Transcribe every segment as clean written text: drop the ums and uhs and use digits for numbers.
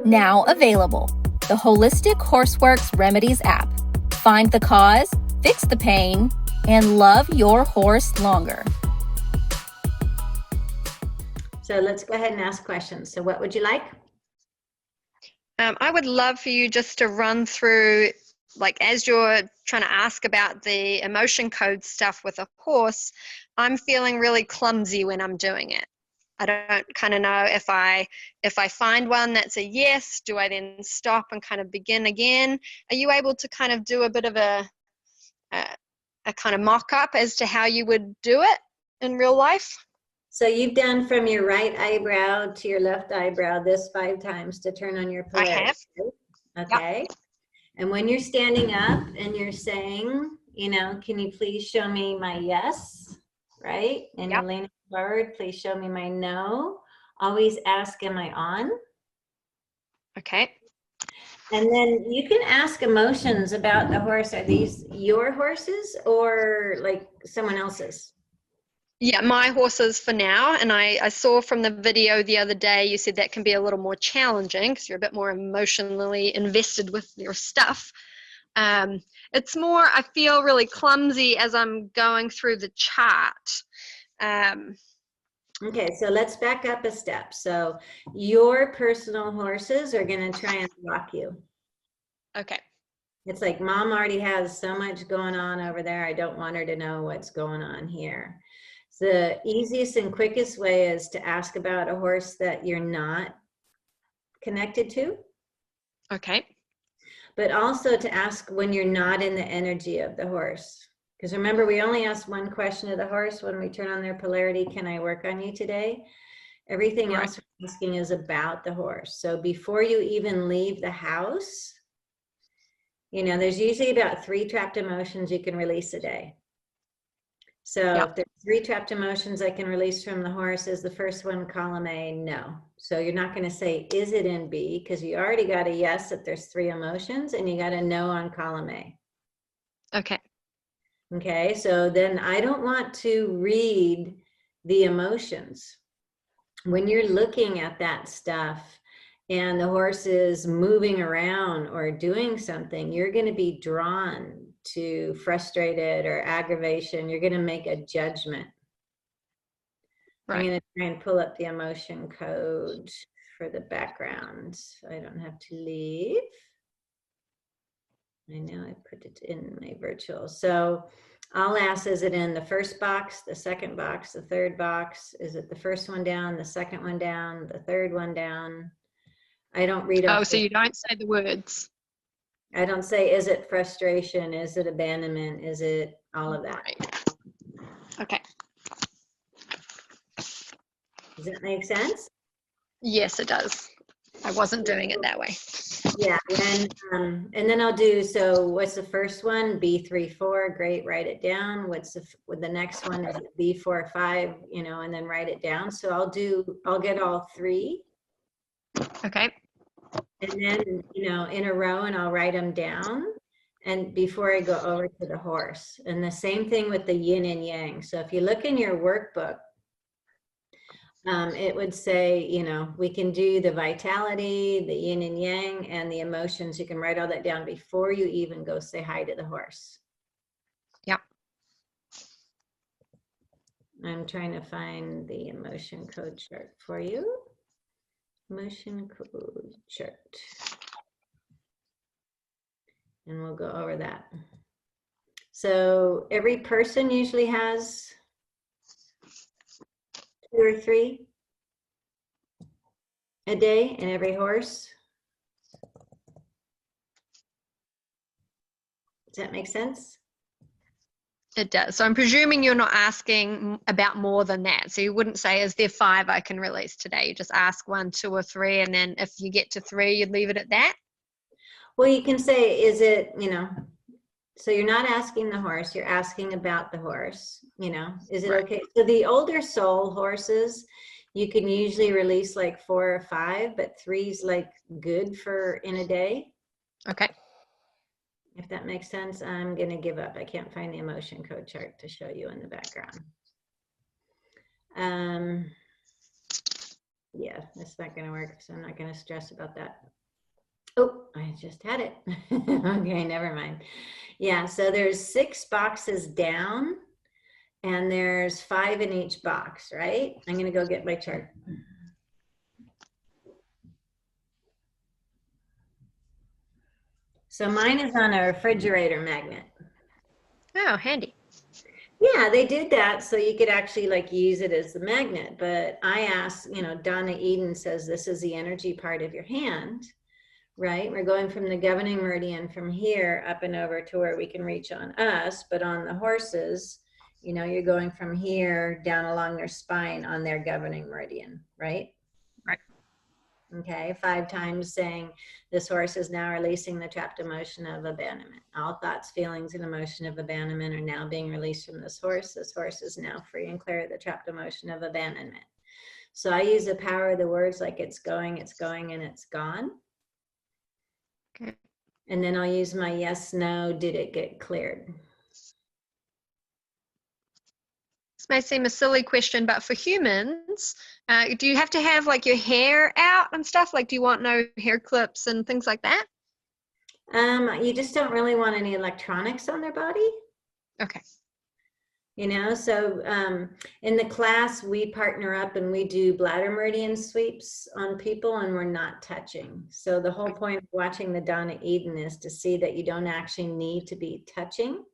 Now available, the Holistic Horseworks Remedies app. Find the cause, fix the pain, and love your horse longer. So let's go ahead and ask questions. So what would you like? I would love for you just to run through, like, as you're trying to ask about the emotion code stuff with a horse, I'm feeling really clumsy when I'm doing it. I don't kind of know if I find one that's a yes, do I then stop and kind of begin again? Are you able to kind of do a bit of a kind of mock-up as to how you would do it in real life? So you've done from your right eyebrow to your left eyebrow this 5 times to turn on your polarity. I have. Okay. Yep. And when you're standing up and you're saying, you know, can you please show me my yes, right? And Yep. you're leaning forward, please show me my no. Always ask, am I on? Okay. And then you can ask emotions about the horse. Are these your horses or like someone else's? Yeah, my horses for now. And I saw from the video the other day, you said that can be a little more challenging because you're a bit more emotionally invested with your stuff. It's more, I feel really clumsy as I'm going through the chart. Okay, so let's back up a step. So your personal horses are going to try and block you. Okay. It's like, mom already has so much going on over there. I don't want her to know what's going on here. The easiest and quickest way is to ask about a horse that you're not connected to. Okay. But also to ask when you're not in the energy of the horse. Because remember, we only ask one question of the horse when we turn on their polarity, can I work on you today? Everything else we're asking is about the horse. So before you even leave the house, you know, there's usually about 3 trapped emotions you can release a day. So if there's 3 trapped emotions I can release from the horse, is the first one column A? No. So you're not going to say, is it in B? Because you already got a yes if there's 3 emotions, and you got a no on column A. Okay. Okay, so then I don't want to read the emotions. When you're looking at that stuff and the horse is moving around or doing something, you're going to be drawn to frustrated or aggravation. You're going to make a judgment. I'm going to try and pull up the emotion code for the background so I don't have to leave. I know I put it in my virtual. So I'll ask, is it in the first box, the second box, the third box? Is it the first one down, the second one down, the third one down? I don't read off. Oh, so you don't say the words. I don't say, is it frustration? Is it abandonment? Is it all of that? Right. Okay. Does that make sense? Yes, it does. I wasn't doing it that way. Yeah, and then I'll do, so what's the first one? B3-4, great, write it down. What's the next one? Is it B4-5, you know, and then write it down. So I'll get all 3. Okay. And then, you know, in a row, and I'll write them down. And before I go over to the horse, and the same thing with the yin and yang. So if you look in your workbook, it would say, you know, we can do the vitality, the yin and yang, and the emotions. You can write all that down before you even go say hi to the horse. Yep. I'm trying to find the emotion code chart for you. Emotion code chart. And we'll go over that. So every person usually has 2 or 3 a day, and every horse. Does that make sense? It does. So I'm presuming you're not asking about more than that. So you wouldn't say, is there 5 I can release today? You just ask 1, 2, or 3, and then if you get to 3, you'd leave it at that? Well, you can say, is it, you know, so you're not asking the horse, you're asking about the horse, you know, is it okay? So the older soul horses, you can usually release like 4 or 5, but 3's like good for in a day. Okay. If that makes sense. I'm going to give up. I can't find the emotion code chart to show you in the background. Yeah, it's not going to work. So I'm not going to stress about that. Oh, I just had it. Okay, never mind. Yeah, so there's 6 boxes down and there's 5 in each box, right? I'm going to go get my chart. So mine is on a refrigerator magnet. Oh, handy. Yeah, they did that so you could actually like use it as the magnet. But I asked, Donna Eden says this is the energy part of your hand, right? We're going from the governing meridian from here up and over to where we can reach on us. But on the horses, you're going from here down along their spine on their governing meridian, right? Right. Okay, 5 times saying this horse is now releasing the trapped emotion of abandonment. All thoughts, feelings, and emotion of abandonment are now being released from this horse. This horse is now free and clear of the trapped emotion of abandonment. So I use the power of the words like it's going, and it's gone. Okay. And then I'll use my yes, no, did it get cleared? This may seem a silly question, but for humans, do you have to have like your hair out and stuff? Like, do you want no hair clips and things like that? You just don't really want any electronics on their body. Okay. So in the class, we partner up and we do bladder meridian sweeps on people and we're not touching. So the whole point of watching the Donna Eden is to see that you don't actually need to be touching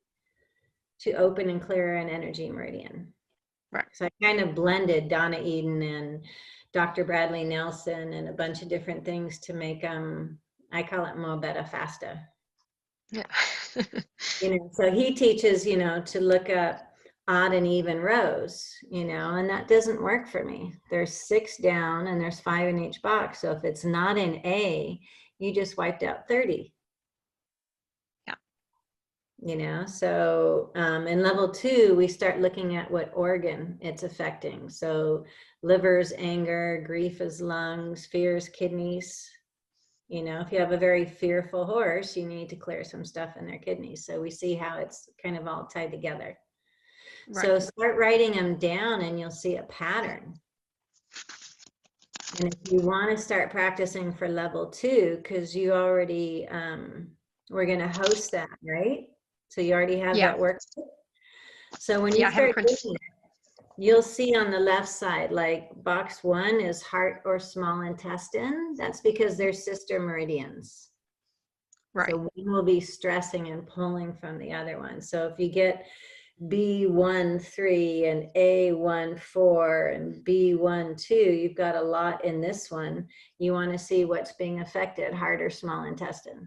to open and clear an energy meridian. Right. So I kind of blended Donna Eden and Dr. Bradley Nelson and a bunch of different things to make, I call it Mo Betta Fasta. Yeah. So he teaches, to look up odd and even rows, and that doesn't work for me. There's 6 down and there's 5 in each box. So if it's not in A, you just wiped out 30. So in level 2, we start looking at what organ it's affecting. So livers, anger, grief is lungs, fear is kidneys. If you have a very fearful horse, you need to clear some stuff in their kidneys. So we see how it's kind of all tied together. Right. So start writing them down and you'll see a pattern. And if you want to start practicing for level 2, because you already, we're going to host that, right? So you already have that work. So when you start doing it, you'll see on the left side, like box 1 is heart or small intestine. That's because they're sister meridians. Right. So one will be stressing and pulling from the other one. So if you get B1-3 and A1-4 and B1-2, you've got a lot in this one. You want to see what's being affected, heart or small intestine.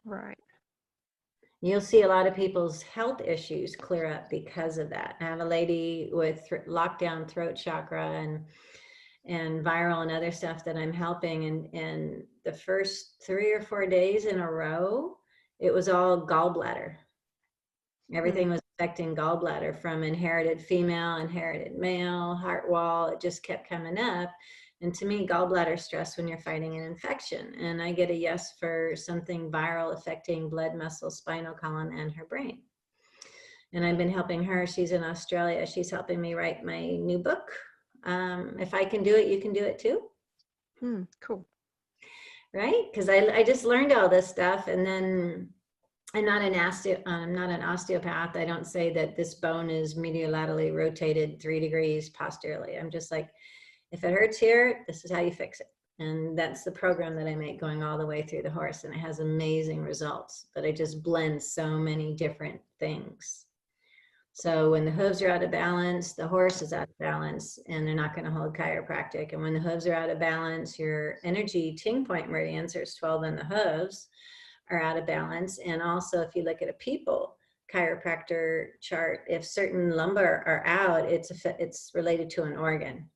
Right. You'll see a lot of people's health issues clear up because of that. I have a lady with lockdown throat chakra and viral and other stuff that I'm helping. And the first 3 or 4 days in a row, it was all gallbladder. Everything was affecting gallbladder, from inherited female, inherited male, heart wall. It just kept coming up. And to me, gallbladder stress when you're fighting an infection. And I get a yes for something viral affecting blood, muscle, spinal column, and her brain. And I've been helping her. She's in Australia. She's helping me write my new book. If I can do it, you can do it too. Cool. Right? Because I just learned all this stuff. And then I'm not an osteopath. I don't say that this bone is mediolaterally rotated 3 degrees posteriorly. I'm just like, if it hurts here, this is how you fix it. And that's the program that I make going all the way through the horse. And it has amazing results, but I just blend so many different things. So when the hooves are out of balance, the horse is out of balance and they're not going to hold chiropractic. And when the hooves are out of balance, your energy ting point meridians, there's 12 in the hooves, are out of balance. And also if you look at a people chiropractor chart, if certain lumbar are out, it's related to an organ.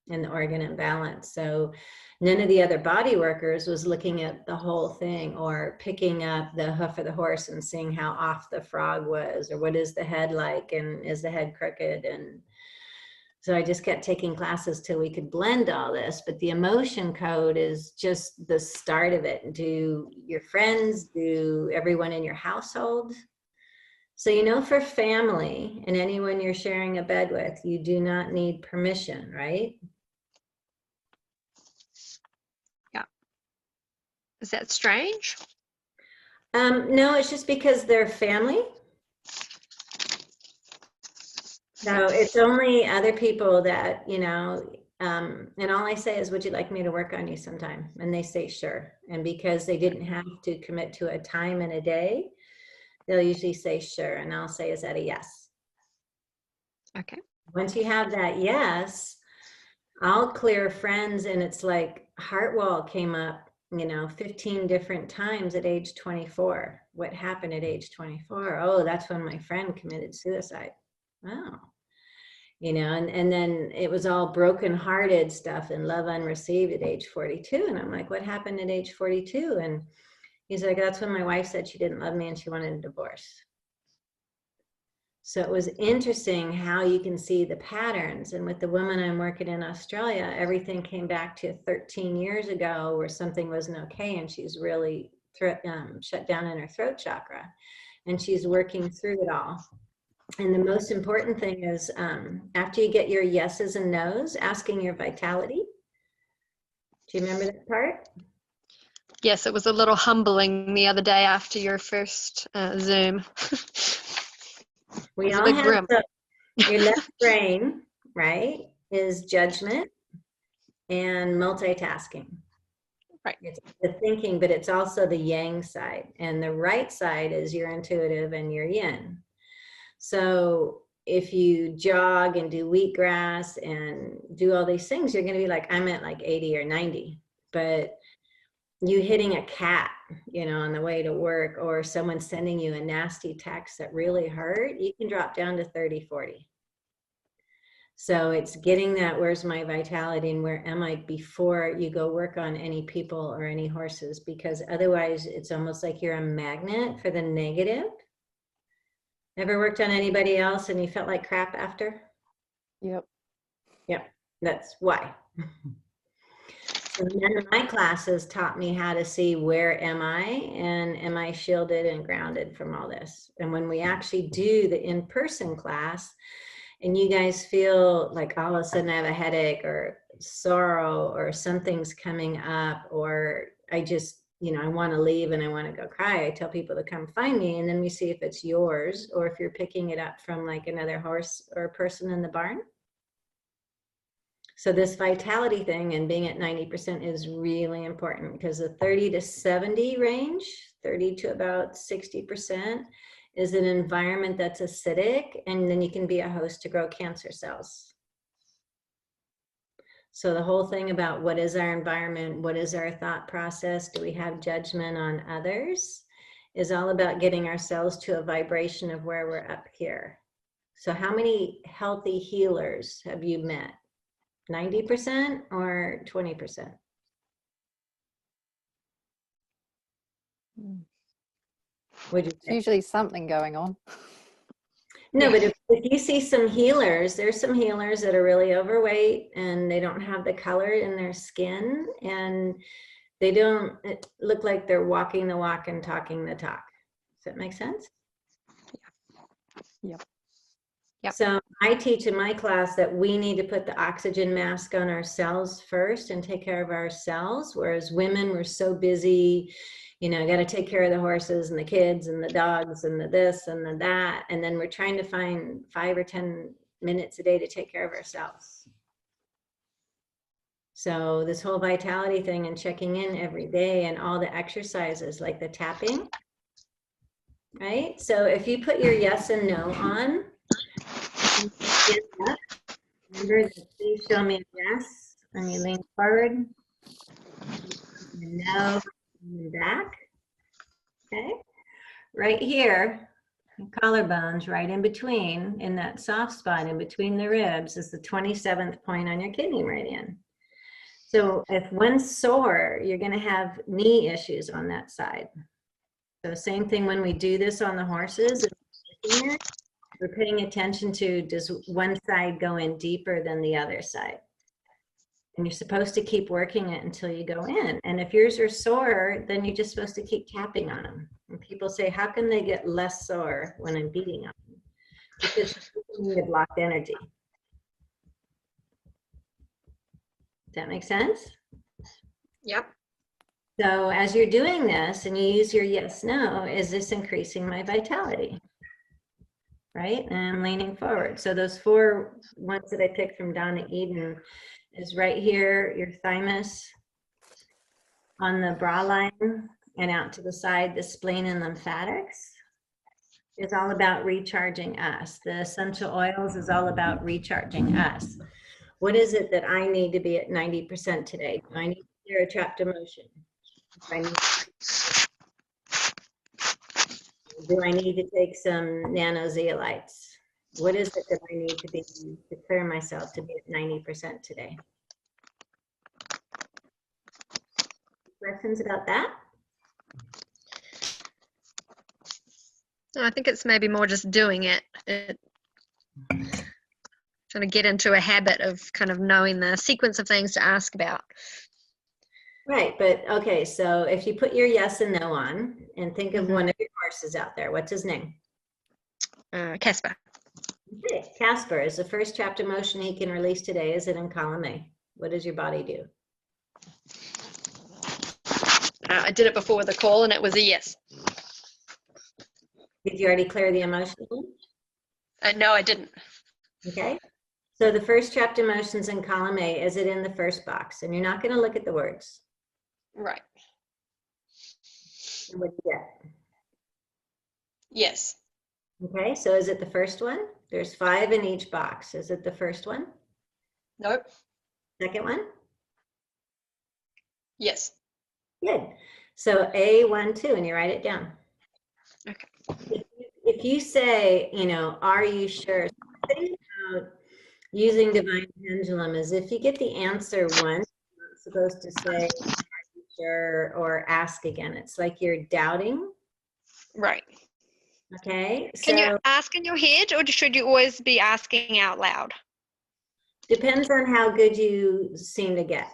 And the organ imbalance. So none of the other body workers was looking at the whole thing or picking up the hoof of the horse and seeing how off the frog was, or what is the head like, and is the head crooked. And so I just kept taking classes till we could blend all this. But the emotion code is just the start of it. Do your friends, do everyone in your household. So, for family and anyone you're sharing a bed with, you do not need permission, right? Is that strange? No, it's just because they're family. So it's only other people that, you know, and all I say is, would you like me to work on you sometime? And they say, sure. And because they didn't have to commit to a time and a day, they'll usually say, sure. And I'll say, is that a yes? Okay. Once you have that yes, I'll clear friends, and it's like heart wall came up, you know, 15 different times at age 24. What happened at age 24? Oh, that's when my friend committed suicide. Oh, you know, and then it was all broken-hearted stuff and love unreceived at age 42. And I'm like, what happened at age 42? And he's like, that's when my wife said she didn't love me and she wanted a divorce. So it was interesting how you can see the patterns. And with the woman I'm working in Australia, everything came back to 13 years ago where something wasn't okay, and she's really shut down in her throat chakra, and she's working through it all. And the most important thing is, after you get your yeses and nos, asking your vitality. Do you remember that part? Yes, it was a little humbling the other day after your first Zoom. We all have your left brain, right, is judgment and multitasking. Right. It's the thinking, but it's also the yang side. And the right side is your intuitive and your yin. So if you jog and do wheatgrass and do all these things, you're going to be like, I'm at like 80 or 90. But you hitting a cat, you know, on the way to work, or someone sending you a nasty text that really hurt, you can drop down to 30, 40. So it's getting that, where's my vitality and where am I before you go work on any people or any horses, because otherwise it's almost like you're a magnet for the negative. Ever worked on anybody else and you felt like crap after? Yep. Yep, that's why. So none of my classes taught me how to see where am I, and am I shielded and grounded from all this. And when we actually do the in-person class and you guys feel like all of a sudden I have a headache or sorrow or something's coming up, or I just, you know, I want to leave and I want to go cry, I tell people to come find me, and then we see if it's yours or if you're picking it up from like another horse or person in the barn. So this vitality thing and being at 90% is really important, because the 30 to 70 range, 30 to about 60%, is an environment that's acidic, and then you can be a host to grow cancer cells. So the whole thing about what is our environment, what is our thought process, do we have judgment on others, is all about getting ourselves to a vibration of where we're up here. So how many healthy healers have you met? 90% or 20%? Would you say? Usually something going on. No, but if you see some healers, there's some healers that are really overweight and they don't have the color in their skin, and they don't look like they're walking the walk and talking the talk. Does that make sense? Yep. Yep. So I teach in my class that we need to put the oxygen mask on ourselves first and take care of ourselves. Whereas women, we're so busy, you know, got to take care of the horses and the kids and the dogs and the this and the that. And then we're trying to find 5 or 10 minutes a day to take care of ourselves. So this whole vitality thing and checking in every day and all the exercises like the tapping, right? So if you put your yes and no on, remember that, please show me a yes, and you lean forward, no, and back. Okay, right here, collarbones, right in between, in that soft spot in between the ribs, is the 27th point on your kidney meridian. So if one's sore, you're going to have knee issues on that side. So same thing when we do this on the horses. We're paying attention to, does one side go in deeper than the other side? And you're supposed to keep working it until you go in. And if yours are sore, then you're just supposed to keep tapping on them. And people say, how can they get less sore when I'm beating on them? Because you need blocked energy. Does that make sense? Yep. So as you're doing this and you use your yes, no, is this increasing my vitality? Right? And I'm leaning forward. So those 4 ones that I picked from Donna Eden is right here, your thymus on the bra line and out to the side, the spleen and lymphatics is all about recharging us. The essential oils is all about recharging us. What is it that I need to be at 90% today? Do I need to clear a trapped emotion? Do I need to take some nanozeolites? What is it that I need to be to clear myself to be at 90% today? Questions about that? No, I think it's maybe more just doing it. Trying to get into a habit of kind of knowing the sequence of things to ask about. Right, but okay, so if you put your yes and no on and think of one of your horses out there, what's his name? Casper. Okay, Casper is the first trapped emotion he can release today. Is it in column A? What does your body do? I did it before with a call and it was a yes. Did you already clear the emotion? No, I didn't. Okay, so the first trapped emotions in column A, is it in the first box? And you're not going to look at the words. Right. What do you get? Yes. Okay, so is it the first one? There's 5 in each box. Is it the first one? Nope. Second one? Yes. Good. So A, 1, 2, and you write it down. Okay. If you say, you know, are you sure? The thing about using divine pendulum is if you get the answer once, you're not supposed to say, are you sure, or ask again. It's like you're doubting. Right. Okay. Can So you ask in your head or should you always be asking out loud? depends on how good you seem to get.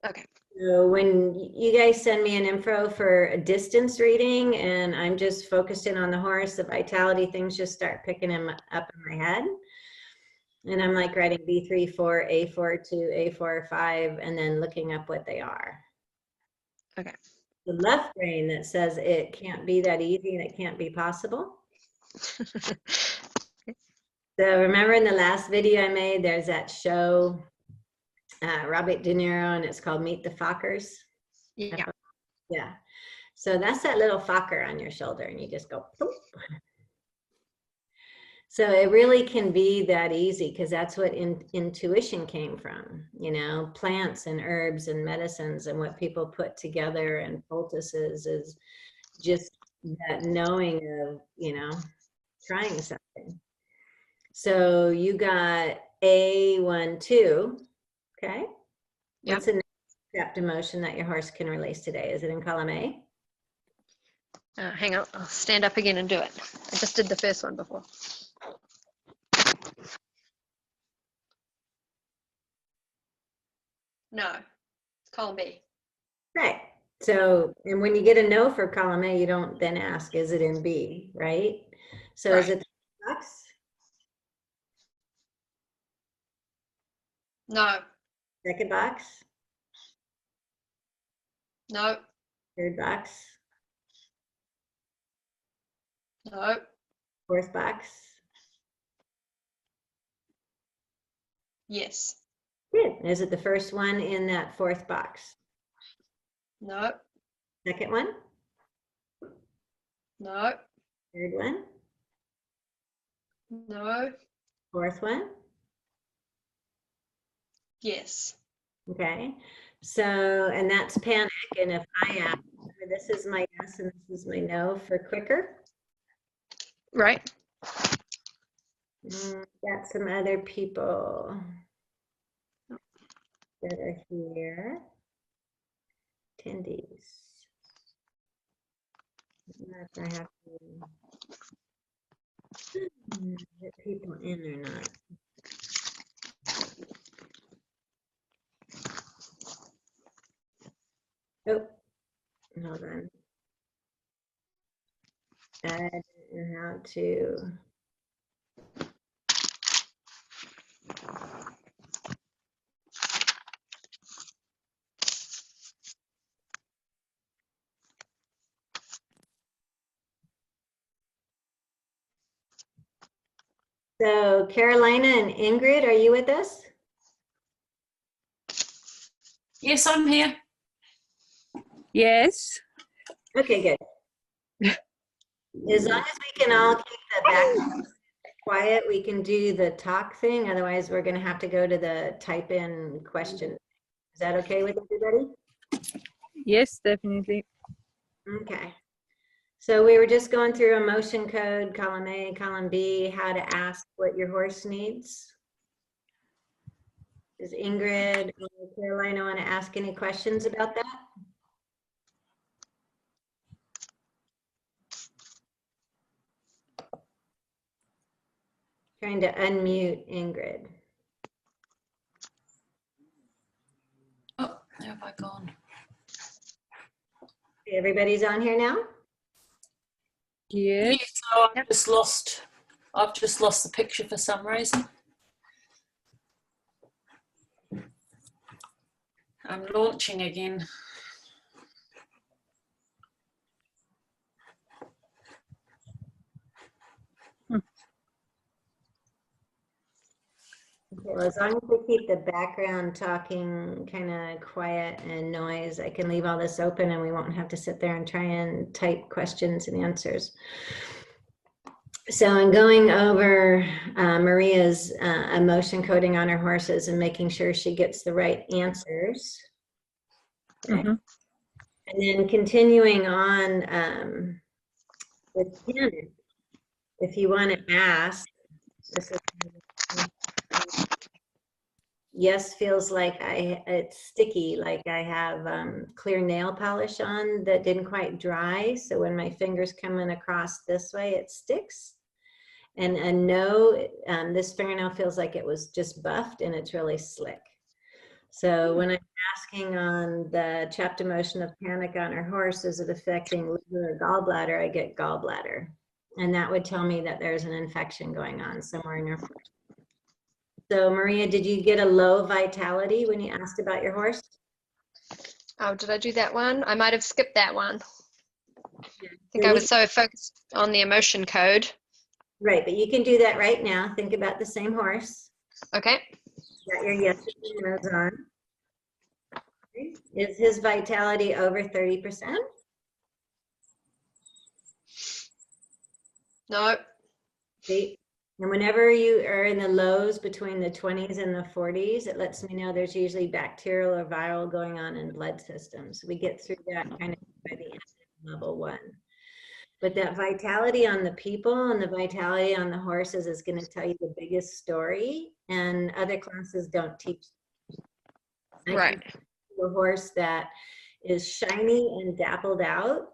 Okay. So when you guys send me an info for a distance reading and I'm just focused in on the horse, the vitality things just start picking him up in my head. And I'm like writing B3, 4, A4, 2, A4, 5, and then looking up what they are. Okay. The left brain that says it can't be that easy and it can't be possible. So remember in the last video I made, there's that show, Robert De Niro, and it's called Meet the Fockers. Yeah. Yeah. So that's that little focker on your shoulder and you just go, poof. So it really can be that easy because that's what intuition came from, you know, plants and herbs and medicines and what people put together and poultices is just that knowing of, you know, trying something. So you got A1, 2, okay? Yep. What's the next trapped emotion that your horse can release today? Is it in column A? Hang on, I'll stand up again and do it. I just did the first one before. No, it's column B. Right. So, and when you get a no for column A, you don't then ask, is it in B, right? So is Right. it the box? No, Second box? no, Third box? no, Fourth box? yes, Good. Is it the first one in that fourth box? no, Second one? no, Third one? no, Fourth one? yes. Okay. So, and that's panic. And if I ask, this is my yes and this is my no for quicker. Right. Got some other people that are here. Attendees. I have to get people in or not. Oh, hold on. I don't know how to. So Carolina and Ingrid, are you with us? Yes, I'm here. Yes. Okay, good. As long as we can all keep the background quiet, we can do the talk thing. Otherwise, we're going to have to go to the type in question. Is that okay with everybody? Yes, definitely. Okay. So we were just going through emotion code, column A, column B, how to ask what your horse needs. Does Ingrid or Carolina want to ask any questions about that? Trying to unmute Ingrid. Oh, where have I gone? Everybody's on here now? Yes. Yes, so I've just lost the picture for some reason. I'm launching again. Okay, well, as long as we keep the background talking kind of quiet and noise, I can leave all this open and we won't have to sit there and try and type questions and answers. So I'm going over Maria's emotion coding on her horses and making sure she gets the right answers. Okay. Mhm. And then continuing on with Janet, if you want to ask, this is, yes, feels like it's sticky, like I have clear nail polish on that didn't quite dry. So when my fingers come in across this way, it sticks. And a no, this fingernail feels like it was just buffed and it's really slick. So when I'm asking on the trapped emotion of panic on her horse, is it affecting liver or gallbladder? I get gallbladder. And that would tell me that there's an infection going on somewhere in your horse. So Maria, did you get a low vitality when you asked about your horse? Oh, did I do that one? I might have skipped that one. I think So I was so focused on the emotion code. Right, but you can do that right now. Think about the same horse. Okay. Got your yes and no's on. Okay. Is his vitality over 30%? No. See? And whenever you are in the lows between the 20s and the 40s, it lets me know there's usually bacterial or viral going on in blood systems. We get through that kind of by the end of level 1. But that vitality on the people and the vitality on the horses is going to tell you the biggest story, and other classes don't teach. Right. A horse that is shiny and dappled out,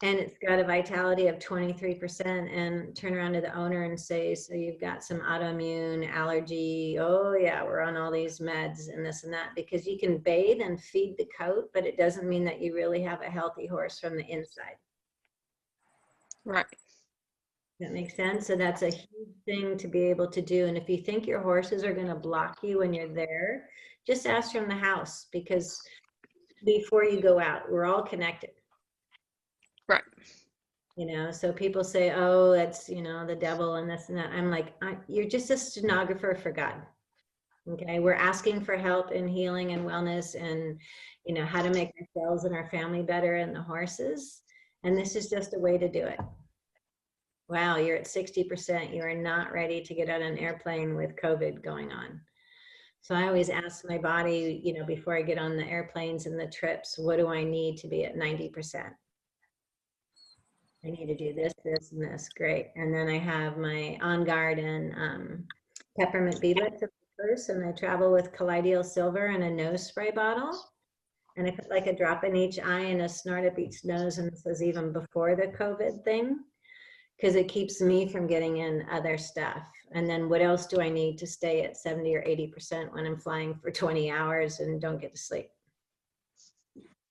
and it's got a vitality of 23%, and turn around to the owner and say, so you've got some autoimmune allergy. Oh yeah, we're on all these meds and this and that, because you can bathe and feed the coat, but it doesn't mean that you really have a healthy horse from the inside. Right. That makes sense. So that's a huge thing to be able to do. And if you think your horses are going to block you when you're there, just ask from the house, because before you go out, we're all connected. Right. You know, so people say, oh, that's, you know, the devil and this and that. I'm like, you're just a stenographer for God. Okay. We're asking for help in healing and wellness and, you know, how to make ourselves and our family better and the horses. And this is just a way to do it. Wow, you're at 60%. You are not ready to get on an airplane with COVID going on. So I always ask my body, you know, before I get on the airplanes and the trips, what do I need to be at 90%? I need to do this, this, and this. Great. And then I have my On Guard and peppermint beadlets at first, and I travel with colloidal silver and a nose spray bottle. And I put like a drop in each eye and a snort up each nose. And this was even before the COVID thing, because it keeps me from getting in other stuff. And then what else do I need to stay at 70 or 80% when I'm flying for 20 hours and don't get to sleep?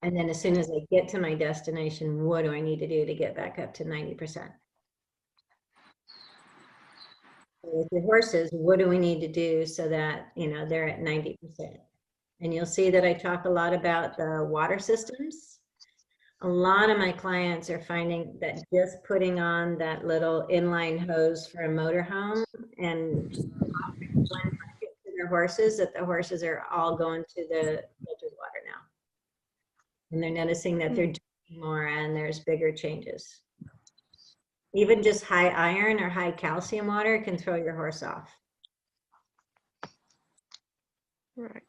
And then as soon as I get to my destination, what do I need to do to get back up to 90%? With your horses, what do we need to do so that, you know, they're at 90%? And you'll see that I talk a lot about the water systems. A lot of my clients are finding that just putting on that little inline hose for a motorhome and just offering one bucket to their horses, that the horses are all going to the filtered water now. And they're noticing that they're drinking more and there's bigger changes. Even just high iron or high calcium water can throw your horse off. Right.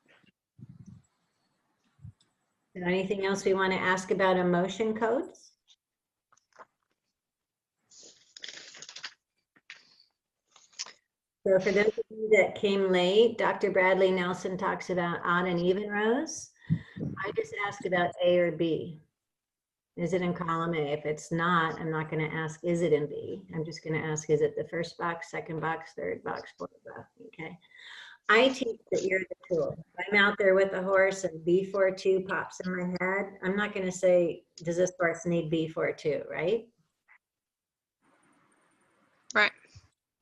Is there anything else we want to ask about emotion codes? So for those of you that came late, Dr. Bradley Nelson talks about odd and even rows. I just asked about A or B. Is it in column A? If it's not, I'm not going to ask, is it in B? I'm just going to ask, is it the first box, second box, third box, fourth box? Okay. I teach that you're the tool. If I'm out there with a horse and B42 pops in my head, I'm not going to say, does this horse need B42, right? Right.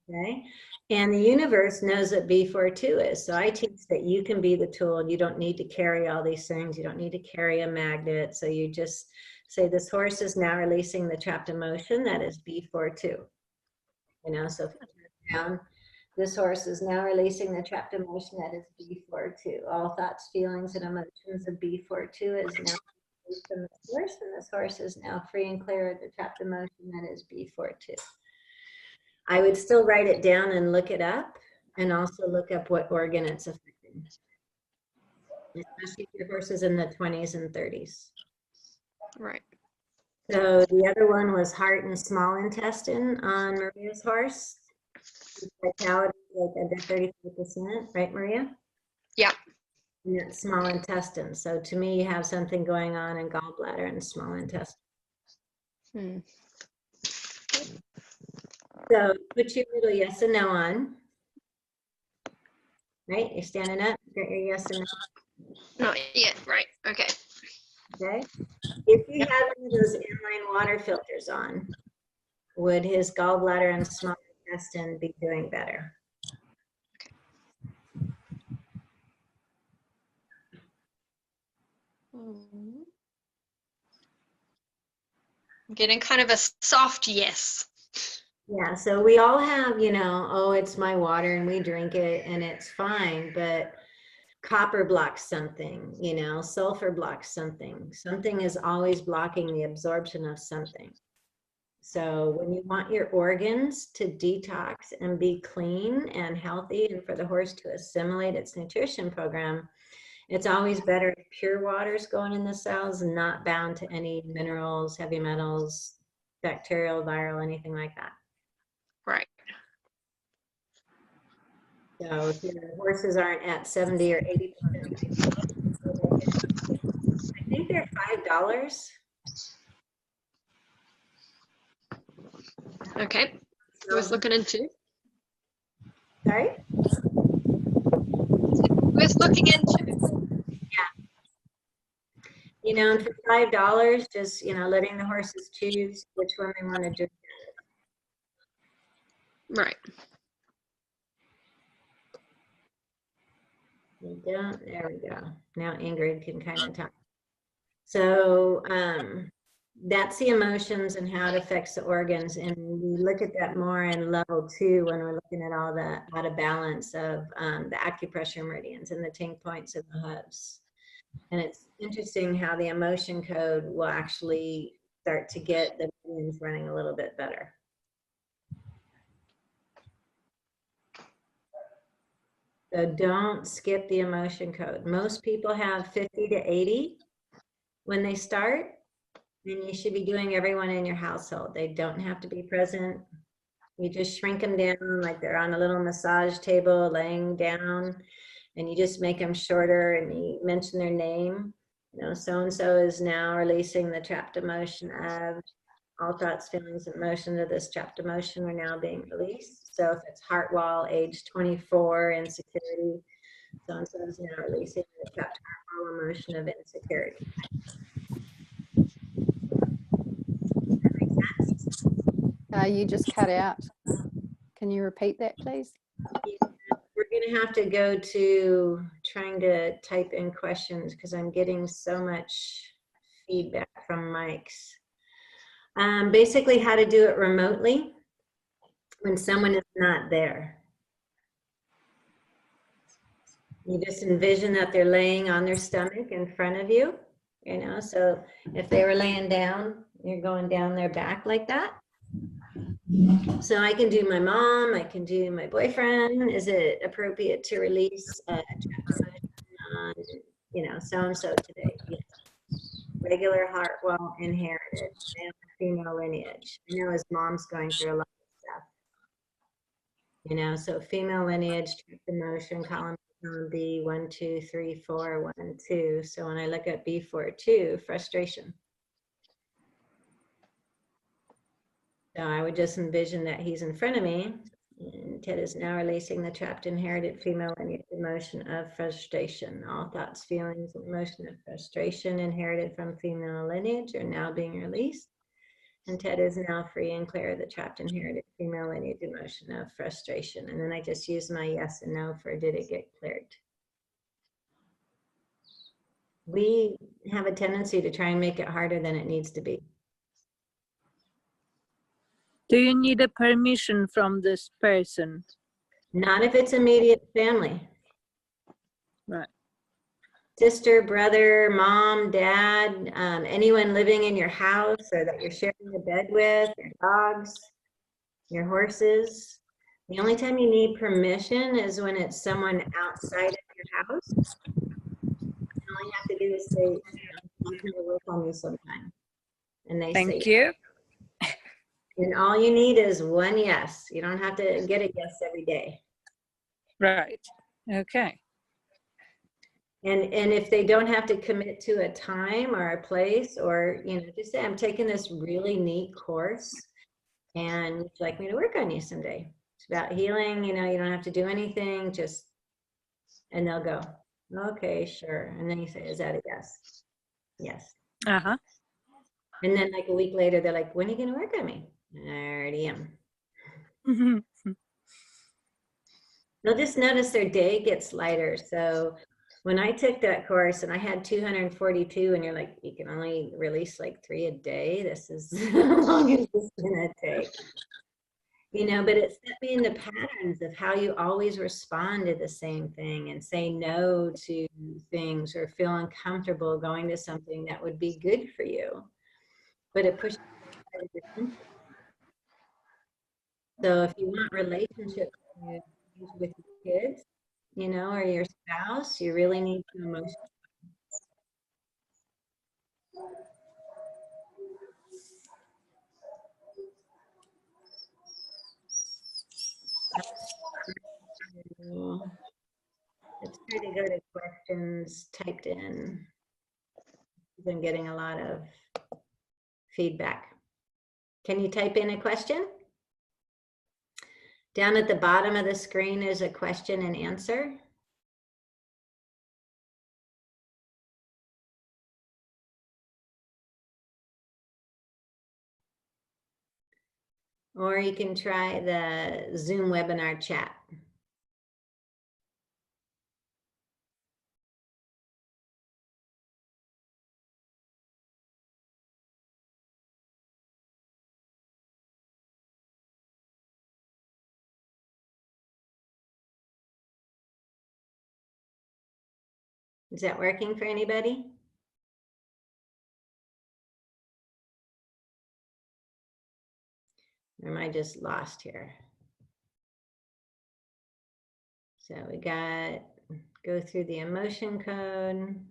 Okay. And the universe knows what B42 is. So I teach that you can be the tool. You don't need to carry all these things. You don't need to carry a magnet. So you just say, this horse is now releasing the trapped emotion. That is B42. You know, so if you turn down, this horse is now releasing the trapped emotion. That is B42. All thoughts, feelings, and emotions of B42 is now released from this horse. And this horse is now free and clear of the trapped emotion. That is B42. I would still write it down and look it up, and also look up what organ it's affecting, especially if your horse is in the 20s and 30s. Right. So the other one was heart and small intestine on Maria's horse. Vitality like under 35%, right, Maria? Yeah. And that's small intestine. So to me, you have something going on in gallbladder and small intestine. So put your little yes and no on. Right? You're standing up. Got your yes and no. Not yet. Right. Okay. Okay. If you had one of those inline water filters on, would his gallbladder and small intestine be doing better? I'm getting kind of a soft yes. Yeah, so we all have, you know, oh, it's my water and we drink it and it's fine, but copper blocks something, you know, sulfur blocks something. Something is always blocking the absorption of something. So when you want your organs to detox and be clean and healthy and for the horse to assimilate its nutrition program, it's always better if pure water is going in the cells and not bound to any minerals, heavy metals, bacterial, viral, anything like that. Right. So if your horses aren't at 70 or 80%, I think they're $5. Okay. I was looking into. Sorry? Was looking into. You know, and for $5, just, you know, letting the horses choose which one they want to do. Right. We don't, there we go. Now Ingrid can kind of talk. So that's the emotions and how it affects the organs. And we look at that more in level 2 when we're looking at all the out of balance of the acupressure meridians and the tink points of the hooves. And it's interesting how the emotion code will actually start to get the meridians running a little bit better. So don't skip the emotion code. Most people have 50 to 80 when they start, and you should be doing everyone in your household. They don't have to be present. You just shrink them down like they're on a little massage table laying down, and you just make them shorter and you mention their name. You know, so-and-so is now releasing the trapped emotion of all thoughts, feelings, and emotions of this trapped emotion are now being released. So if it's heart wall, age 24, insecurity, so-and-so is now releasing the trapped heart wall emotion of insecurity. Does that make sense? You just cut out. Can you repeat that, please? Yeah, we're going to have to go to trying to type in questions because I'm getting so much feedback from mics. Basically how to do it remotely when someone is not there. You just envision that they're laying on their stomach in front of you, you know, so if they were laying down, you're going down their back like that. So I can do my mom, I can do my boyfriend. Is it appropriate to release a trapped emotion on, you know, so-and-so today? Yes. Regular Hartwell inherited, male, female lineage. I know his mom's going through a lot of stuff. You know, so female lineage, trapped emotion, column B, 1, 2, 3, 4, 1, 2. So when I look at B4, 2, frustration. So I would just envision that he's in front of me, and Ted is now releasing the trapped inherited female lineage emotion of frustration. All thoughts, feelings, and emotion of frustration inherited from female lineage are now being released. And Ted is now free and clear of the trapped inherited female lineage emotion of frustration. And then I just use my yes and no for did it get cleared. We have a tendency to try and make it harder than it needs to be. Do you need a permission from this person? Not if it's immediate family. Right. Sister, brother, mom, dad, anyone living in your house or that you're sharing a bed with, your dogs, your horses. The only time you need permission is when it's someone outside of your house. All you have to do is say, you can work on me sometime. And they say, Thank you. and all you need is one yes. You don't have to get a yes every day. Right. Okay. And if they don't have to commit to a time or a place, or, you know, just say, I'm taking this really neat course and would you like me to work on you someday? It's about healing, you know, you don't have to do anything, just, and they'll go, okay, sure. And then you say, is that a yes? Yes. Uh-huh. And then like a week later, they're like, when are you going to work on me? I already am. They'll just notice their day gets lighter. So when I took that course and I had 242 and you're like, you can only release like 3 a day. This is how long is this gonna take? You know, but it set me into patterns of how you always respond to the same thing and say no to things or feel uncomfortable going to something that would be good for you. But it pushes you out of your comfort. So if you want relationships with your kids, you know, or your spouse, you really need to emotionally. Let's try to go to questions typed in. I've been getting a lot of feedback. Can you type in a question? Down at the bottom of the screen is a question and answer. Or you can try the Zoom webinar chat. Is that working for anybody? Or am I just lost here? So we got, go through the emotion code.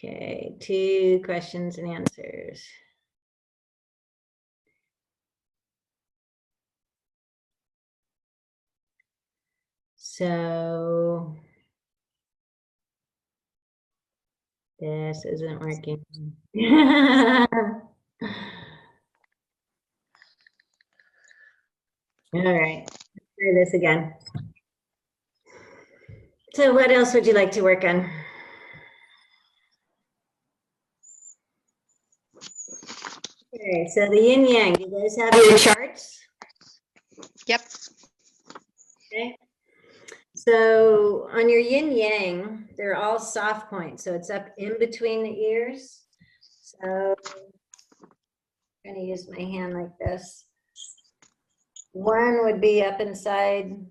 Okay, 2 questions and answers. So this isn't working. All right, let's try this again. So what else would you like to work on? Okay, so the yin yang, you guys have your charts? Yep. Okay. So on your yin yang, they're all soft points. So it's up in between the ears. So I'm going to use my hand like this. One would be up inside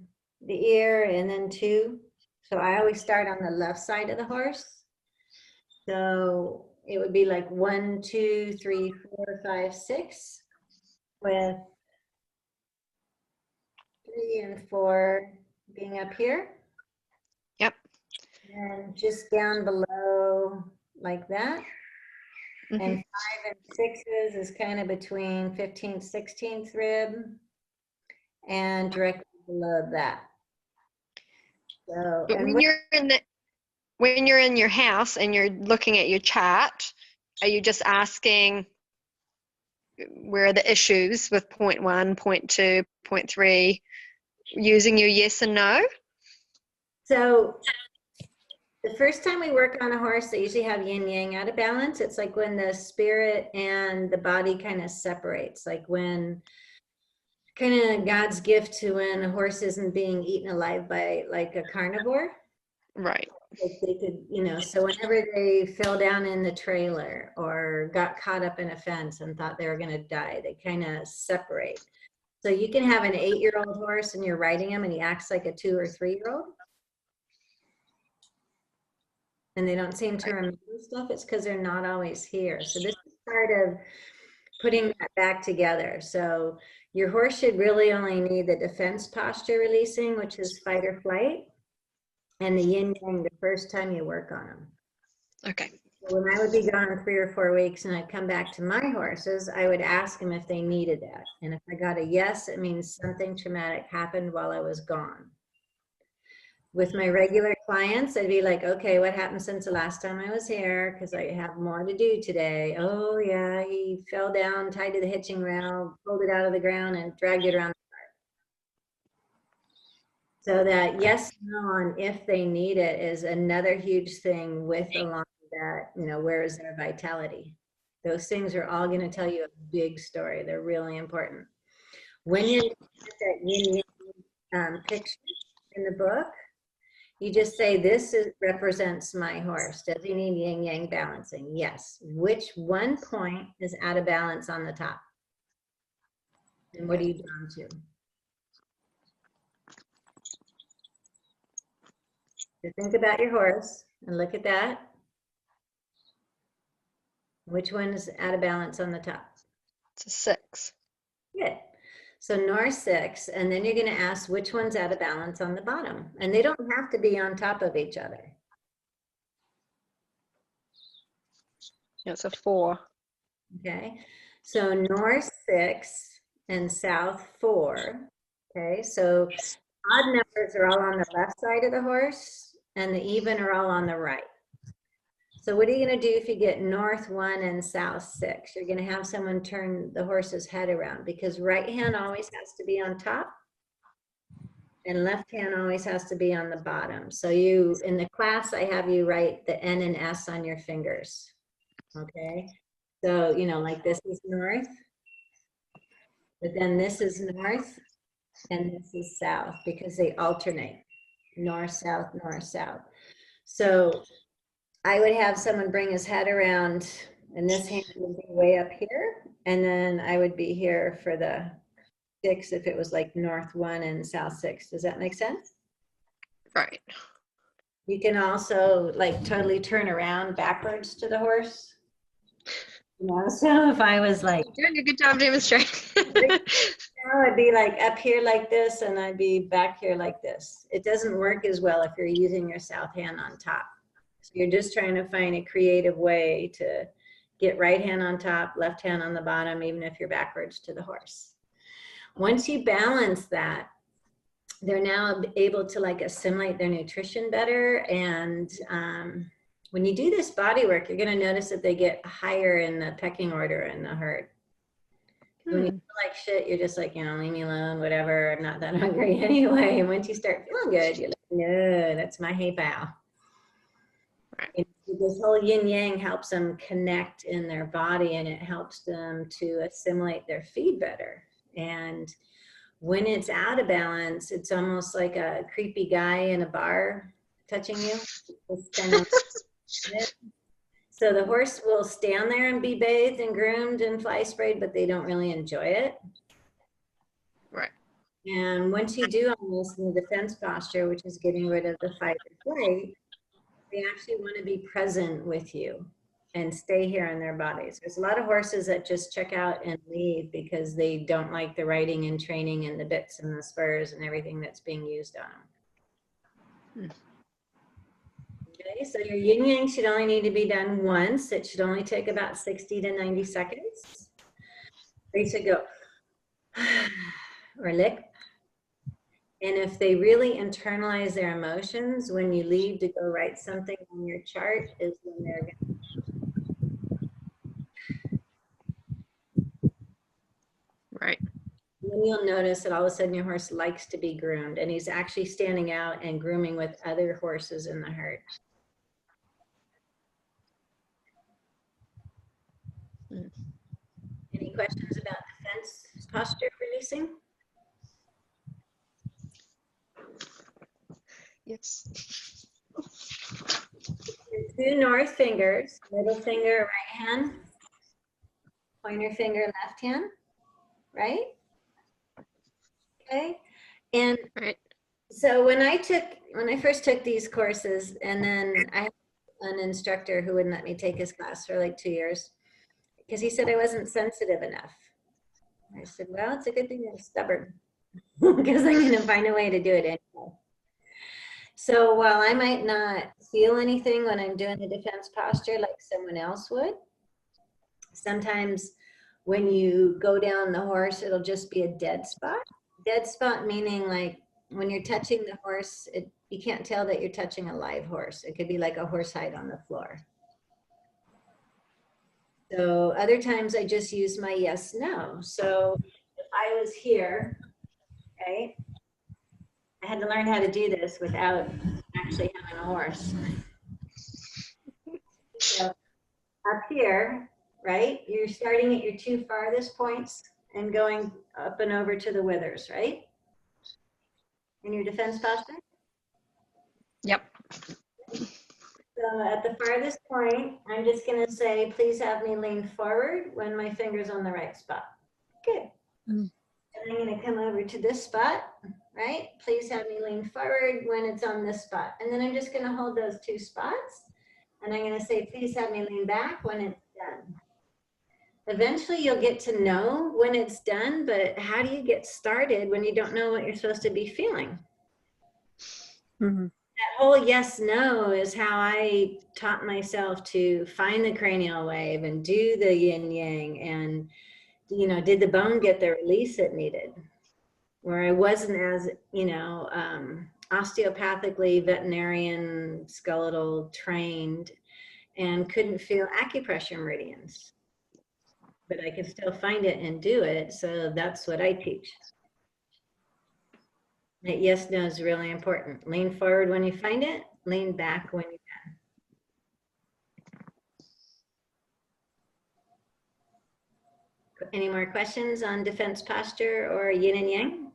the ear, and then two. So I always start on the left side of the horse. So it would be like 1, 2, 3, 4, 5, 6, with 3 and 4 being up here. Yep. And just down below like that. Mhm. And 5 and 6s is kind of between 15th, 16th rib and directly below that. So, But and when you're in your house and you're looking at your chart, are you just asking where are the issues with point 1, point 2, point 3, using your yes and no? so the first time we work on a horse, they usually have yin yang out of balance. It's like when the spirit and the body kind of separates, like when kind of God's gift to when a horse isn't being eaten alive by like a carnivore. Right. Like they could, you know, so whenever they fell down in the trailer or got caught up in a fence and thought they were going to die, they kind of separate. So you can have an 8-year-old horse and you're riding him and he acts like a 2 or 3-year-old. And they don't seem to remember stuff. It's because they're not always here. So this is part of putting that back together. So your horse should really only need the defense posture releasing, which is fight or flight, and the yin yang the first time you work on them. Okay. So when I would be gone 3 or 4 weeks and I'd come back to my horses, I would ask them if they needed that. And if I got a yes, it means something traumatic happened while I was gone. With my regular clients, I'd be like, okay, what happened since the last time I was here? Because I have more to do today. Oh yeah, he fell down, tied to the hitching rail, pulled it out of the ground and dragged it around the park. So that yes, no, on if they need it is another huge thing with along that, you know, where is their vitality? Those things are all going to tell you a big story. They're really important. When you're looking at that yin yang picture in the book, you just say, this represents my horse. Does he need yin yang balancing? Yes. Which one point is out of balance on the top? And what are you drawn to? So think about your horse and look at that. Which one is out of balance on the top? It's a 6. Good. So north 6, and then you're going to ask which one's out of balance on the bottom. And they don't have to be on top of each other. It's a 4. Okay. So north 6 and south 4. Okay. So odd numbers are all on the left side of the horse and the even are all on the right. So what are you going to do if you get north 1 and south 6? You're going to have someone turn the horse's head around, because right hand always has to be on top and left hand always has to be on the bottom. So you, in the class, I have you write the N and S on your fingers. Okay. So, you know, like this is north, but then this is north and this is south, because they alternate north, south, north, south. So I would have someone bring his head around and this hand would be way up here. And then I would be here for the 6 if it was like north 1 and south 6. Does that make sense? Right. You can also like totally turn around backwards to the horse. You know, so if I was like, You're doing a good job demonstrating. I'd be like up here like this and I'd be back here like this. It doesn't work as well if you're using your south hand on top. So you're just trying to find a creative way to get right hand on top, left hand on the bottom, even if you're backwards to the horse. Once you balance that, they're now able to like assimilate their nutrition better. And when you do this body work, you're going to notice that they get higher in the pecking order in the herd. When you feel like shit, you're just like, you know, leave me alone, whatever. I'm not that hungry anyway. And once you start feeling good, you're like, no, that's my hay pal. Right. This whole yin yang helps them connect in their body, and it helps them to assimilate their feed better. And When it's out of balance, it's almost like a creepy guy in a bar touching you. It's kind of so the horse will stand there and be bathed and groomed and fly sprayed, but they don't really enjoy it. Right. And once you do all this in the defense posture, which is getting rid of the fight or flight, they actually want to be present with you and stay here in their bodies. There's a lot of horses that just check out and leave because they don't like the riding and training and the bits and the spurs and everything that's being used on them. Okay, so your yin yang should only need to be done once. It should only take about 60 to 90 seconds. They should go or lick. And if they really internalize their emotions, when you leave to go write something on your chart is when they're going to. Right. Then you'll notice that all of a sudden your horse likes to be groomed and he's actually standing out and grooming with other horses in the herd. Any questions about defense posture releasing? Yes. Your 2 north fingers, middle finger, right hand, pointer finger, left hand, right? Okay. And Right. so when I first took these courses, and then I had an instructor who wouldn't let me take his class for like 2 years because he said I wasn't sensitive enough. I said, well, it's a good thing I'm stubborn because I'm going to find a way to do it anyway. So while I might not feel anything when I'm doing the defense posture like someone else would, sometimes when you go down the horse, it'll just be a dead spot. Dead spot meaning like when you're touching the horse, you can't tell that you're touching a live horse. It could be like a horse hide on the floor. So other times I just use my yes, no. So if I was here, okay, I had to learn how to do this without actually having a horse. So up here, right, you're starting at your 2 farthest points and going up and over to the withers, right? In your defense posture? Yep. So at the farthest point, I'm just going to say, please have me lean forward when my finger's on the right spot. Good. And I'm going to come over to this spot, right? Please have me lean forward when it's on this spot. And then I'm just going to hold those 2 spots. And I'm going to say, please have me lean back when it's done. Eventually you'll get to know when it's done, but how do you get started when you don't know what you're supposed to be feeling? Mm-hmm. That whole yes, no is how I taught myself to find the cranial wave and do the yin yang and, you know, did the bone get the release it needed? Where I wasn't as, you know, osteopathically veterinarian skeletal trained and couldn't feel acupressure meridians. But I can still find it and do it. So that's what I teach. That yes, no is really important. Lean forward when you find it, lean back when you can. Any more questions on defense posture or yin and yang?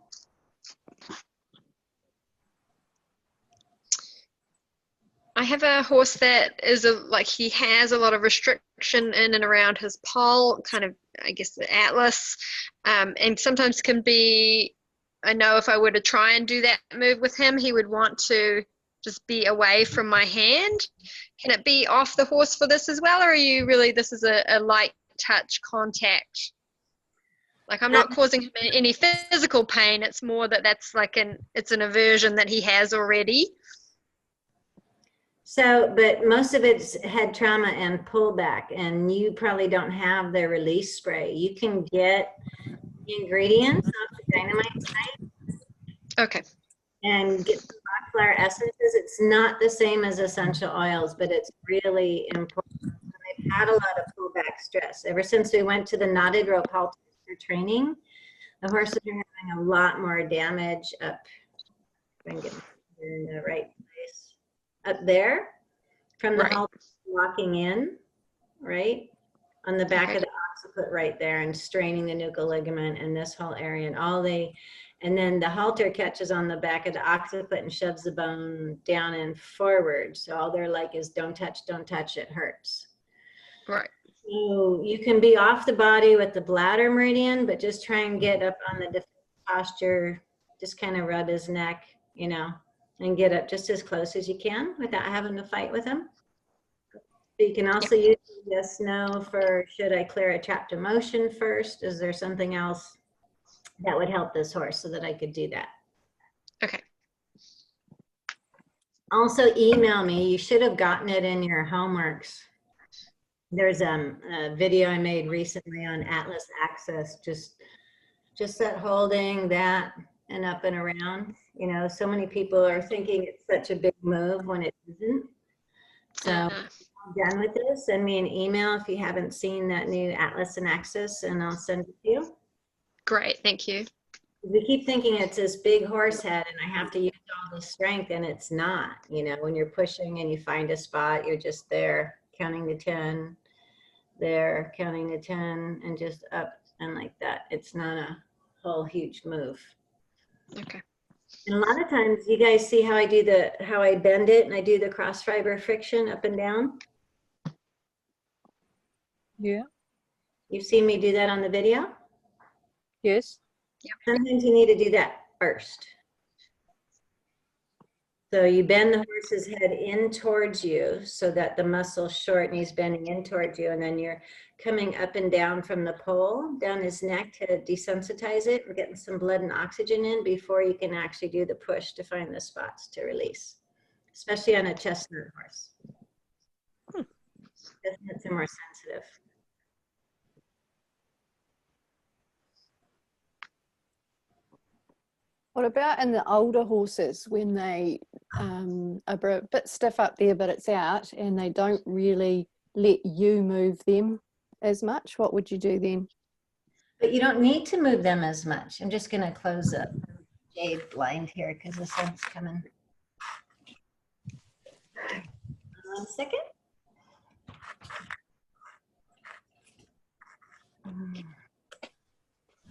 I have a horse that is like he has a lot of restriction in and around his poll, kind of, I guess, the atlas, and sometimes can be, I know if I were to try and do that move with him, he would want to just be away from my hand. Can it be off the horse for this as well, or are you really, this is a light touch contact? Like I'm not causing him any physical pain, it's more that that's like it's an aversion that he has already. So, but most of it's head trauma and pullback, and you probably don't have the release spray. You can get ingredients off the dynamite site. Okay. And get some rock flower essences. It's not the same as essential oils, but it's really important. I've had a lot of pullback stress. Ever since we went to the knotted rope halters for training, the horses are having a lot more damage up, if I can get in the right place, up there from the halter walking in, right? On the back of the occiput right there and straining the nuchal ligament and this whole area. And And then the halter catches on the back of the occiput and shoves the bone down and forward. So all they're like is don't touch, it hurts. Right. So you can be off the body with the bladder meridian, but just try and get up on the defense posture. Just kind of rub his neck, you know, and get up just as close as you can without having to fight with him. You can also use yes, no for should I clear a trapped emotion first? Is there something else that would help this horse so that I could do that? Okay. Also email me. You should have gotten it in your homeworks. There's a video I made recently on Atlas Access, just that holding that and up and around. You know, so many people are thinking it's such a big move when it isn't. So I'm done with this. Send me an email if you haven't seen that new Atlas and Access, and I'll send it to you. Great, thank you. We keep thinking it's this big horse head and I have to use all the strength, and it's not. You know, when you're pushing and you find a spot, you're just there counting to 10, there counting to 10, and just up and like that. It's not a whole huge move. Okay. And a lot of times you guys see how I do how I bend it and I do the cross fiber friction up and down. Yeah. You've seen me do that on the video? Yes. Sometimes you need to do that first. So you bend the horse's head in towards you so that the muscle's short and he's bending in towards you, and then you're coming up and down from the pole down his neck to desensitize it. We're getting some blood and oxygen in before you can actually do the push to find the spots to release, especially on a chestnut horse. Chestnuts are more sensitive. What about in the older horses when they are a bit stiff up there, but it's out and they don't really let you move them as much? What would you do then? But you don't need to move them as much. I'm just going to close up shade blind here because the sun's coming. 1 second.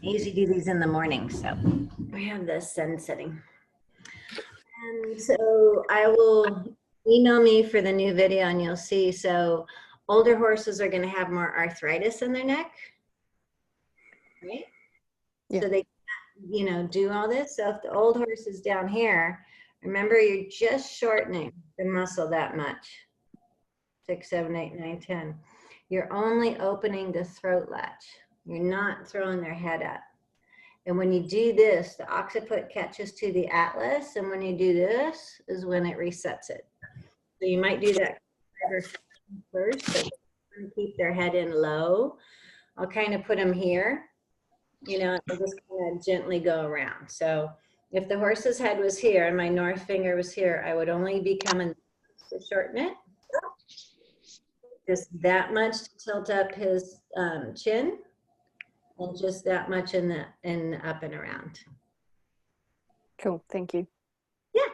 I usually do these in the morning, so we have the sun setting. And so I will email me for the new video and you'll see. So older horses are going to have more arthritis in their neck, right? Yeah. So they, you know, do all this. So if the old horse is down here, remember you're just shortening the muscle that much. 6, 7, 8, 9, 10. You're only opening the throat latch. You're not throwing their head up. And when you do this, the occiput catches to the atlas, and when you do this is when it resets it. So you might do that first, but keep their head in low. I'll kind of put them here, you know, and just kind of gently go around. So if the horse's head was here and my north finger was here, I would only be coming to shorten it. Just that much to tilt up his chin, and just that much in the up and around. Cool, thank you. Yeah.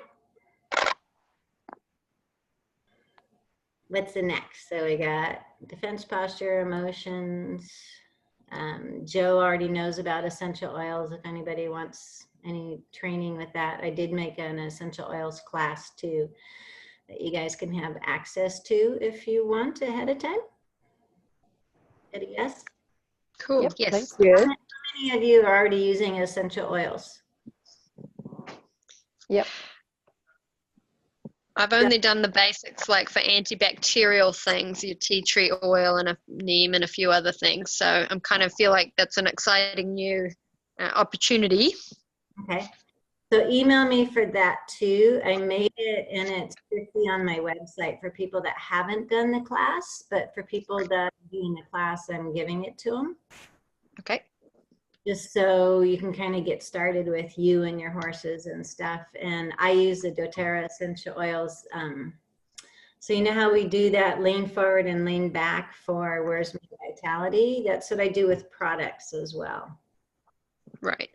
What's the next? So we got defense posture, emotions. Joe already knows about essential oils if anybody wants any training with that. I did make an essential oils class too that you guys can have access to if you want ahead of time. Yes? Cool. Yep, Yes. thanks. Yes. How many of you are already using essential oils? Yep. I've only done the basics, like for antibacterial things, your tea tree oil and a neem and a few other things. So I'm kind of feel like that's an exciting new opportunity. Okay. So email me for that too. I made it and it's 50 on my website for people that haven't done the class, but for people that are doing the class, I'm giving it to them. Okay. Just so you can kind of get started with you and your horses and stuff. And I use the doTERRA essential oils. So you know how we do that lean forward and lean back for where's my vitality? That's what I do with products as well. Right.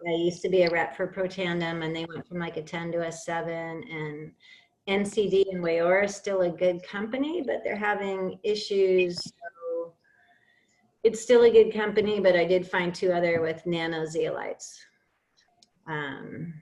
I used to be a rep for Protandem, and they went from like a 10 to a 7, and NCD and Wayor is still a good company, but they're having issues. So it's still a good company, but I did find 2 other with nano zeolites. And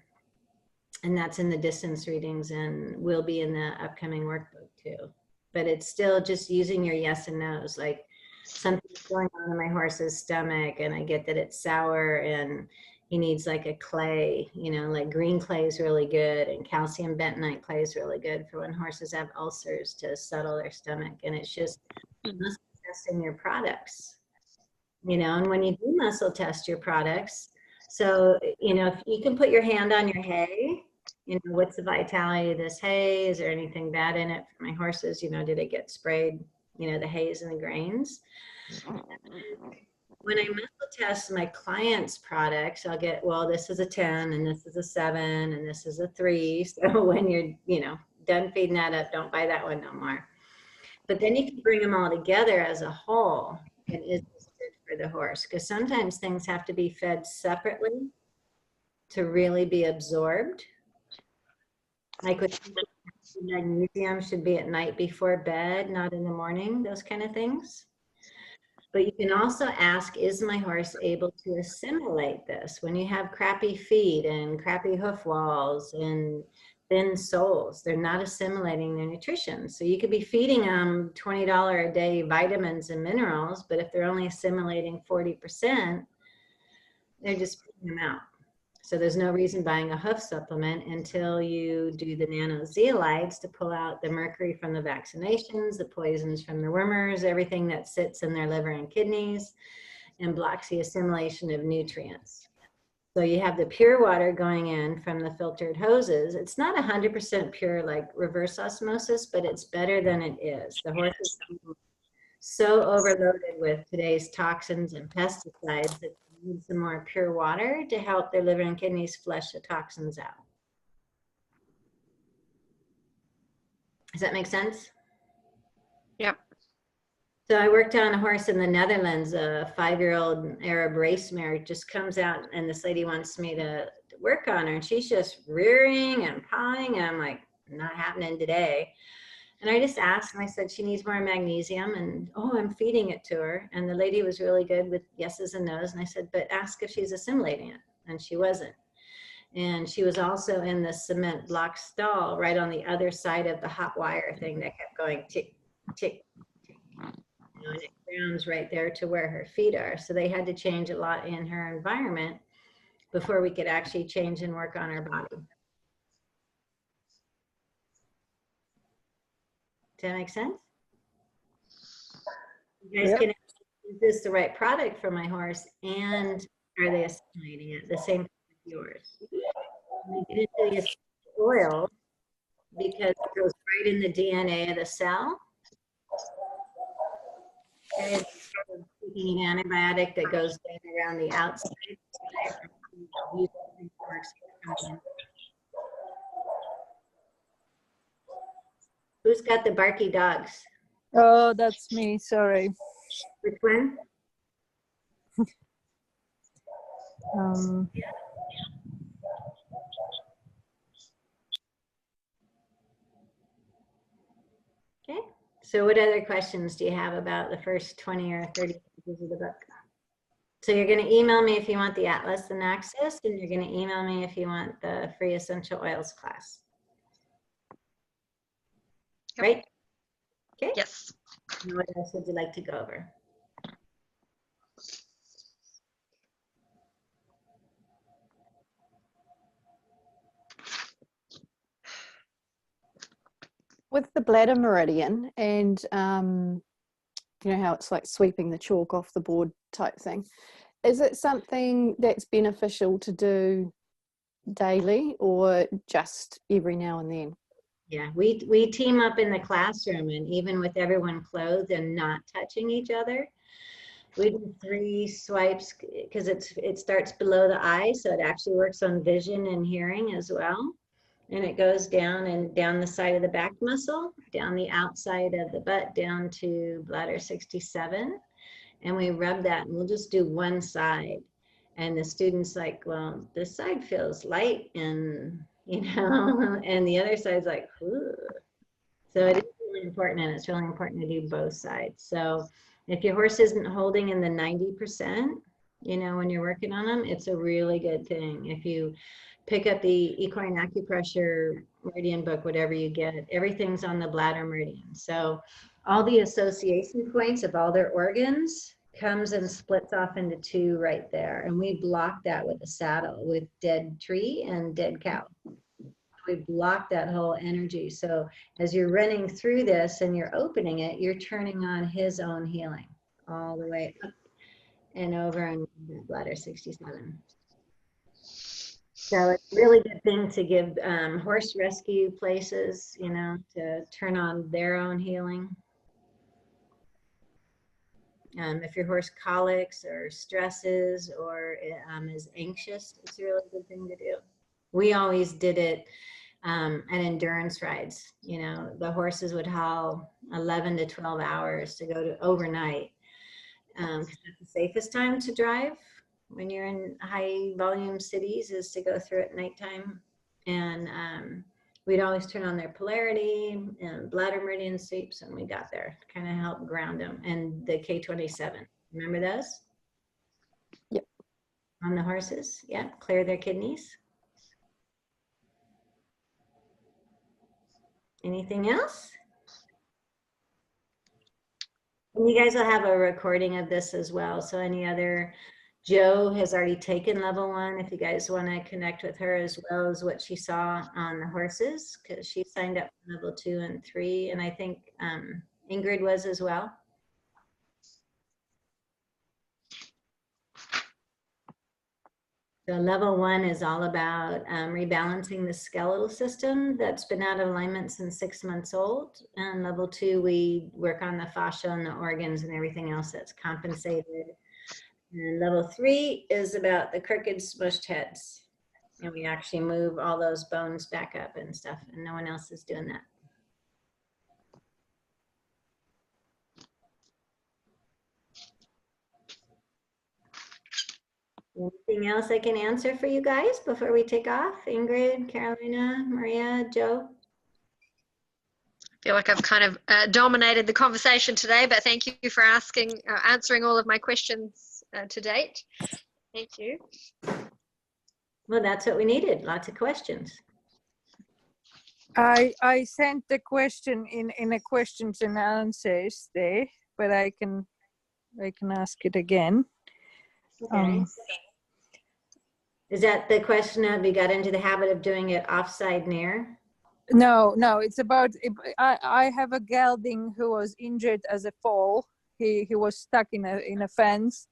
that's in the distance readings and will be in the upcoming workbook too. But it's still just using your yes and no's. Like something's going on in my horse's stomach and I get that it's sour and he needs like a clay, you know, like green clay is really good and calcium bentonite clay is really good for when horses have ulcers to settle their stomach. And it's just muscle testing your products, you know, and when you do muscle test your products, so, you know, if you can put your hand on your hay, you know, what's the vitality of this hay? Is there anything bad in it for my horses? You know, did it get sprayed, you know, the hays and the grains? When I muscle test my clients' products, I'll get, well, this is a 10 and this is a 7 and this is a 3. So when you're, you know, done feeding that up, don't buy that one no more. But then you can bring them all together as a whole. And is this good for the horse? Because sometimes things have to be fed separately to really be absorbed. Like with magnesium should be at night before bed, not in the morning, those kind of things. But you can also ask, is my horse able to assimilate this? When you have crappy feet and crappy hoof walls and thin soles, they're not assimilating their nutrition. So you could be feeding them $20 a day vitamins and minerals, but if they're only assimilating 40%, they're just putting them out. So there's no reason buying a hoof supplement until you do the nanozeolites to pull out the mercury from the vaccinations, the poisons from the wormers, everything that sits in their liver and kidneys and blocks the assimilation of nutrients. So you have the pure water going in from the filtered hoses. It's not 100% pure like reverse osmosis, but it's better than it is. The horse is so overloaded with today's toxins and pesticides that they need some more pure water to help their liver and kidneys flush the toxins out. Does that make sense? Yep. So I worked on a horse in the Netherlands, a 5-year-old Arab race mare just comes out and this lady wants me to work on her and she's just rearing and pawing and I'm like, not happening today. And I just asked and I said, she needs more magnesium and, oh, I'm feeding it to her. And the lady was really good with yeses and nos. And I said, but ask if she's assimilating it. And she wasn't. And she was also in the cement block stall right on the other side of the hot wire thing that kept going tick, tick, tick. You know, and it grounds right there to where her feet are. So they had to change a lot in her environment before we could actually change and work on her body. Does that make sense? You guys can, is this the right product for my horse and are they assimilating it? The same with yours. We get into the essential oil because it goes right in the DNA of the cell. And it's sort of taking an antibiotic that goes down around the outside. Who's got the barky dogs? Oh, that's me. Sorry. Which one? Okay. So what other questions do you have about the first 20 or 30 pages of the book? So you're going to email me if you want the Atlas and Axis, and you're going to email me if you want the free essential oils class. Yep. Right? Okay. Yes. And what else would you like to go over? With the bladder meridian and you know how it's like sweeping the chalk off the board type thing, is it something that's beneficial to do daily or just every now and then? Yeah, we team up in the classroom, and even with everyone clothed and not touching each other, we do 3 swipes because it starts below the eye, so it actually works on vision and hearing as well. And it goes down and down the side of the back muscle, down the outside of the butt, down to bladder 67. And we rub that, and we'll just do one side. And the student's like, well, this side feels light and, you know, and the other side's like, ooh. So it is really important, and it's really important to do both sides. So if your horse isn't holding in the 90%, you know, when you're working on them, it's a really good thing. If you pick up the equine acupressure meridian book, whatever you get, everything's on the bladder meridian. So all the association points of all their organs comes and splits off into two right there. And we block that with a saddle with dead tree and dead cow. We block that whole energy. So as you're running through this and you're opening it, you're turning on his own healing all the way up and over and bladder 67. So it's a really good thing to give horse rescue places, you know, to turn on their own healing. If your horse colics or stresses or is anxious, it's a really good thing to do. We always did it at endurance rides. You know, the horses would haul 11 to 12 hours to go to overnight. Because that's the safest time to drive when you're in high volume cities is to go through at nighttime. And we'd always turn on their polarity and bladder meridian sweeps when we got there to kind of help ground them. And the K27, remember those? Yep. On the horses, yeah, clear their kidneys. Anything else? And you guys will have a recording of this as well. So any other, Jo has already taken level 1. If you guys want to connect with her as well as what she saw on the horses, because she signed up for level 2 and 3. And I think Ingrid was as well. So level 1 is all about rebalancing the skeletal system that's been out of alignment since 6 months old. And level 2, we work on the fascia and the organs and everything else that's compensated. And level 3 is about the crooked, smushed heads. And we actually move all those bones back up and stuff, and no one else is doing that. Anything else I can answer for you guys before we take off? Ingrid, Carolina, Maria, Jo? I feel like I've kind of dominated the conversation today, but thank you for answering all of my questions to date. Thank you. Well, that's what we needed, lots of questions. I sent the question in a questions and answers there, but I can ask it again. Okay. Is that the question of you got into the habit of doing it offside near? No, it's about, I have a gelding who was injured as a fall. He was stuck in a fence,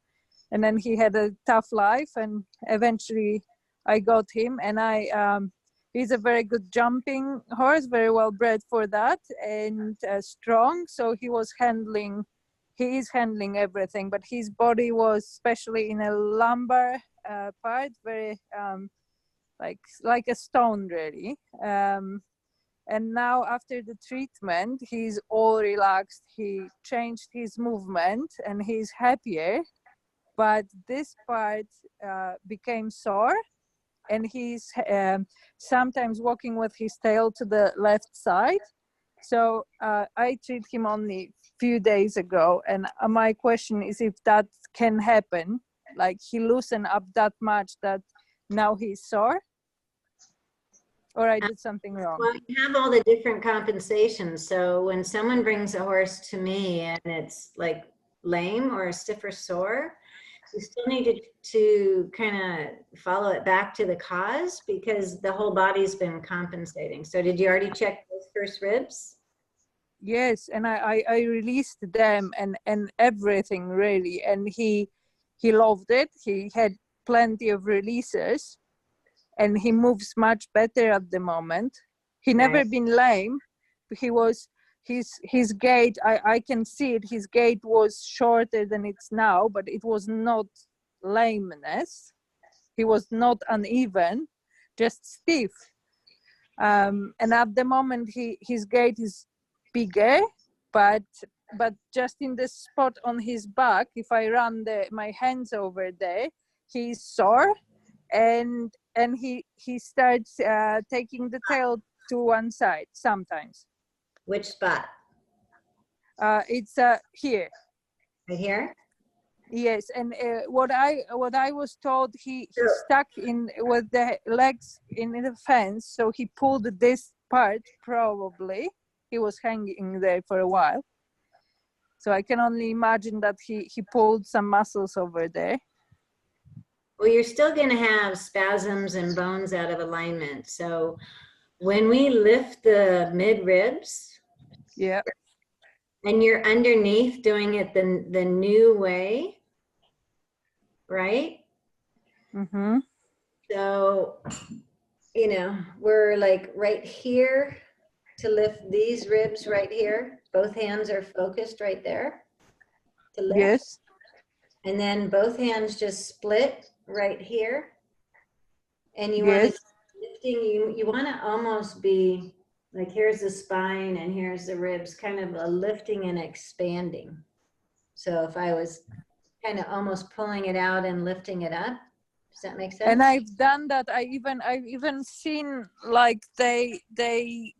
and then he had a tough life, and eventually I got him, and he's a very good jumping horse, very well bred for that, and strong. So he is handling everything, but his body was, especially in a lumbar part, very like a stone really. And now after the treatment, he's all relaxed. He changed his movement and he's happier, but this part became sore, and he's sometimes walking with his tail to the left side. So I treated him only a few days ago, and my question is if that can happen, like he loosened up that much that now he's sore, or I did something wrong. Well, you have all the different compensations. So when someone brings a horse to me and it's like lame or stiff or sore, you still need to kind of follow it back to the cause, because the whole body's been compensating. So did you already check those first ribs? Yes, and I released them and everything really, and he loved it. He had plenty of releases, and he moves much better at the moment. He never been lame. He was his gait, I can see it, his gait was shorter than it's now, but it was not lameness. He was not uneven, just stiff. And at the moment his gait is bigger, but just in the spot on his back, if I run my hands over there, he's sore, and he starts taking the tail to one side sometimes. Which spot? It's here. Right here? Yes, and what I was told, he stuck in with the legs in the fence, so he pulled this part. Probably he was hanging there for a while, so I can only imagine that he pulled some muscles over there. Well, you're still going to have spasms and bones out of alignment. So when we lift the mid ribs, Yeah. and you're underneath doing it the new way, right? Mm-hmm. So, you know, we're like right here to lift these ribs right here. Both hands are focused right there to lift. Yes. And then both hands just split right here. And you Yes. want to lifting, you want to almost be like, here's the spine and here's the ribs, kind of a lifting and expanding. So if I was kind of almost pulling it out and lifting it up, does that make sense? And I've done that. I've even seen like they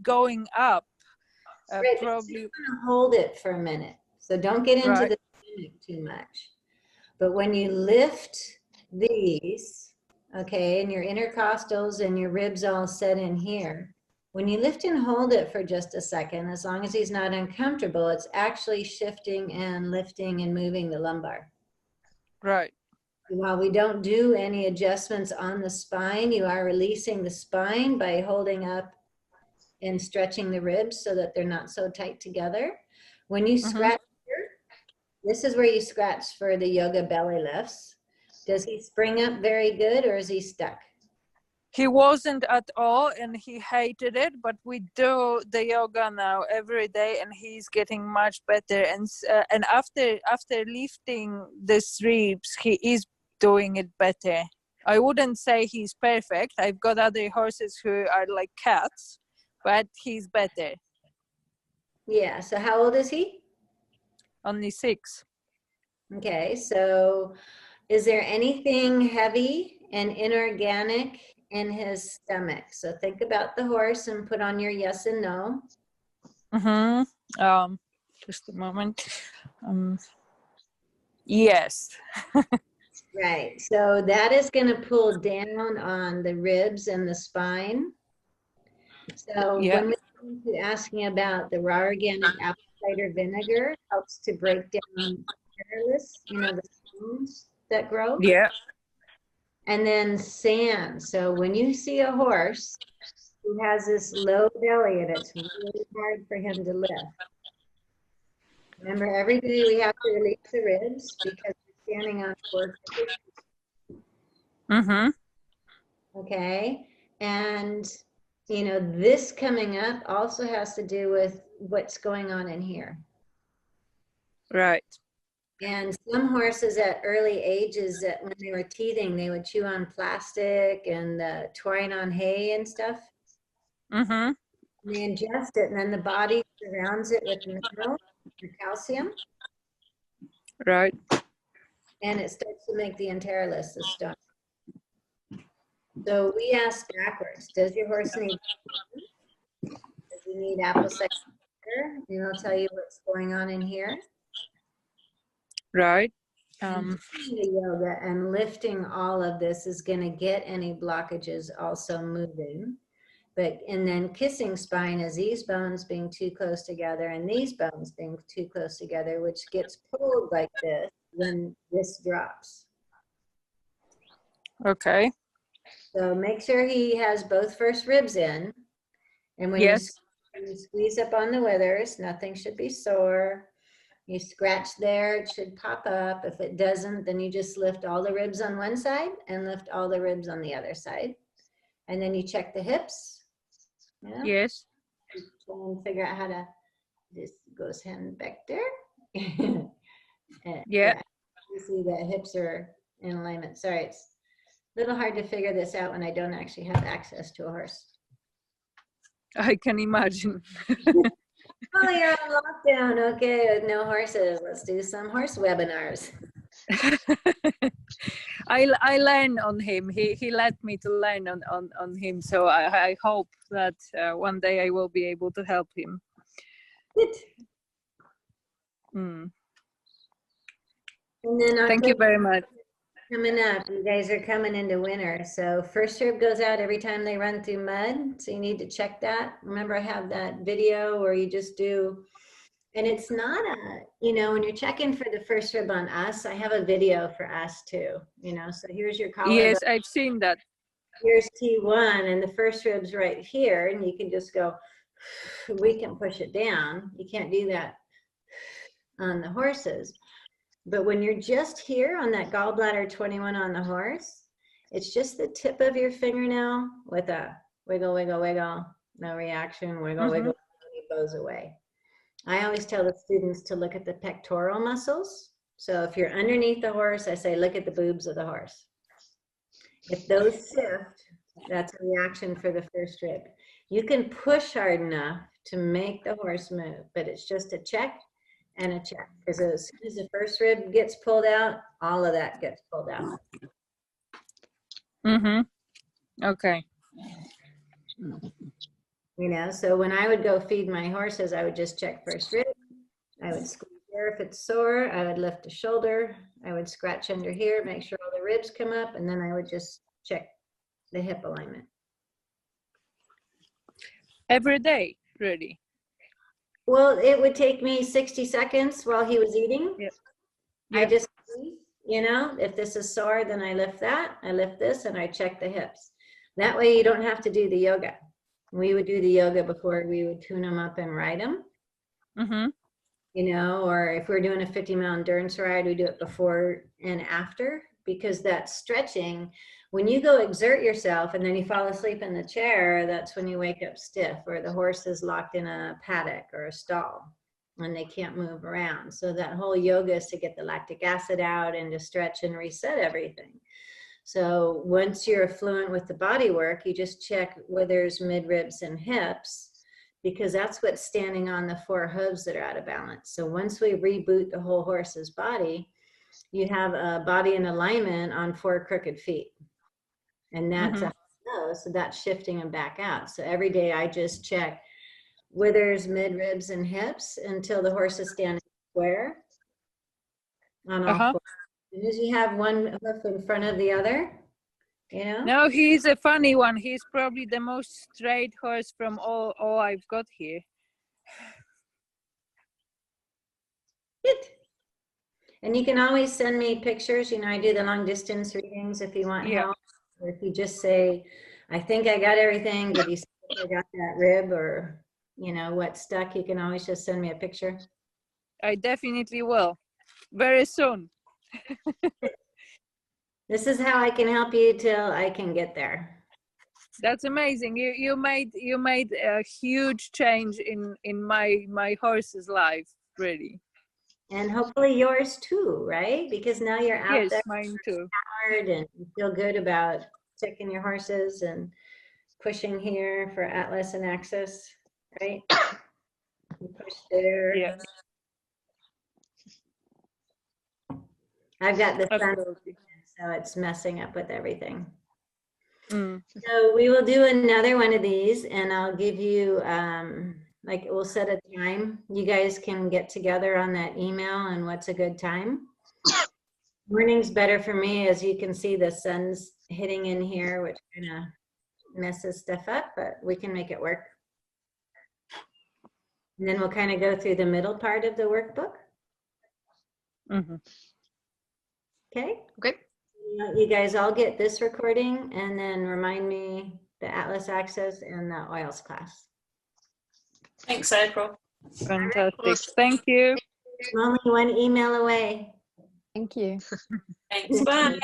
going up. Right, Probably. you're gonna hold it for a minute. So don't get into Right. the stomach too much. But when you lift these, okay, and your intercostals and your ribs all set in here, when you lift and hold it for just a second, as long as he's not uncomfortable, it's actually shifting and lifting and moving the lumbar. Right. While we don't do any adjustments on the spine, you are releasing the spine by holding up and stretching the ribs so that they're not so tight together. When you scratch here, this is where you scratch for the yoga belly lifts. Does he spring up very good or is he stuck? He wasn't at all, and he hated it. But we do the yoga now every day, and he's getting much better. And after lifting the ribs, he is doing it better. I wouldn't say he's perfect. I've got other horses who are like cats, but he's better. Yeah, so how old is he? Only 6. Okay, so is there anything heavy and inorganic in his stomach? So think about the horse and put on your yes and no. Just a moment. Yes. Right, so that is going to pull down on the ribs and the spine. So Yeah. when we come to asking about the raw organic apple cider vinegar, helps to break down hairless, you know, the stones that grow. Yeah. And then sand. So when you see a horse who has this low belly and it's really hard for him to lift, remember every day we have to release the ribs because we're standing on 4 Mm-hmm. Okay, and you know, this coming up also has to do with what's going on in here. Right. And some horses at early ages, that when they were teething, they would chew on plastic and twine on hay and stuff. Mm-hmm. They ingest it, and then the body surrounds it with minerals or calcium, Right. and it starts to make the enterolus, the stone. So we ask backwards, does your horse need, does he need apple cider vinegar? And we'll tell you what's going on in here. Right. The yoga and lifting all of this is going to get any blockages also moving. But, and then kissing spine is these bones being too close together and these bones being too close together, which gets pulled like this when this drops. Okay. So make sure he has both first ribs in. And when Yes. you squeeze up on the withers, nothing should be sore. You scratch there, it should pop up. If it doesn't, then you just lift all the ribs on one side and lift all the ribs on the other side. And then you check the hips. Yeah. Yes. And figure out how to, this goes hand back there. Yeah. You see the hips are in alignment. Sorry, it's a little hard to figure this out when I don't actually have access to a horse. I can imagine. Oh, you're on lockdown. Okay, with no horses. Let's do some horse webinars. I learn on him. He let me to learn on him. So I hope that one day I will be able to help him. Good. Mm. And then Thank you very much. coming up, you guys are coming into winter. So first rib goes out every time they run through mud. So you need to check that. Remember, I have that video where you just do, and it's not a, when you're checking for the first rib on us, I have a video for us too, so here's your collarbone. Yes, I've seen that. Here's T1 and the first rib's right here, and you can just go, we can push it down. You can't do that on the horses. But when you're just here on that gallbladder 21 on the horse, it's just the tip of your fingernail with a wiggle, wiggle, wiggle, no reaction, wiggle, wiggle, and it goes away. I always tell the students to look at the pectoral muscles. So if you're underneath the horse, I say, look at the boobs of the horse. If those shift, that's a reaction for the first rib. You can push hard enough to make the horse move, but it's just a check and a check. Because as soon as the first rib gets pulled out, all of that gets pulled out. Okay. So when I would go feed my horses, I would just check first rib. I would squeeze there if it's sore. I would lift the shoulder. I would scratch under here, make sure all the ribs come up, and then I would just check the hip alignment. Every day, really? Well, it would take me 60 seconds while he was eating. Yeah. I just, if this is sore, then I lift that, I lift this, and I check the hips. That way you don't have to do the yoga. We would do the yoga before we would tune them up and ride them. Or if we're doing a 50-mile endurance ride, we do it before and after, because that stretching, when you go exert yourself and then you fall asleep in the chair, that's when you wake up stiff, or the horse is locked in a paddock or a stall and they can't move around. So that whole yoga is to get the lactic acid out and to stretch and reset everything. So once you're fluent with the body work, you just check withers, mid-ribs, and hips, because that's what's standing on the 4 hooves that are out of balance. So once we reboot the whole horse's body, you have a body in alignment on 4 crooked feet. And that's so that's shifting them back out. So every day I just check withers, mid-ribs, and hips until the horse is standing square on all 4. As soon as you have one hoof in front of the other, No, he's a funny one. He's probably the most straight horse from all I've got here. Good. And you can always send me pictures. I do the long distance readings if you want help. Or if you just say, I think I got everything. Did you see if I got that rib or, what stuck? You can always just send me a picture. I definitely will. Very soon. This is how I can help you till I can get there. That's amazing. You made a huge change in my horse's life, really. And hopefully yours too, right? Because now you're out there. Yes, mine too. Hard and you feel good about checking your horses and pushing here for Atlas and Axis, right? You push there. Yes. I've got the sun, Absolutely. so it's messing up with everything. Mm. So we will do another one of these, and I'll give you, we'll set a time. You guys can get together on that email and what's a good time. Morning's better for me. As you can see, the sun's hitting in here, which kind of messes stuff up, but we can make it work. And then we'll kind of go through the middle part of the workbook. Okay. You guys all get this recording, and then remind me the Atlas Access and the oils class. Thanks, April. Fantastic. Thank you. I'm only one email away. Thank you. Thanks, bye.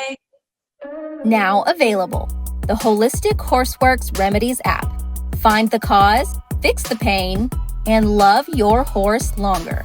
Now available, the Holistic Horseworks Remedies app. Find the cause, fix the pain, and love your horse longer.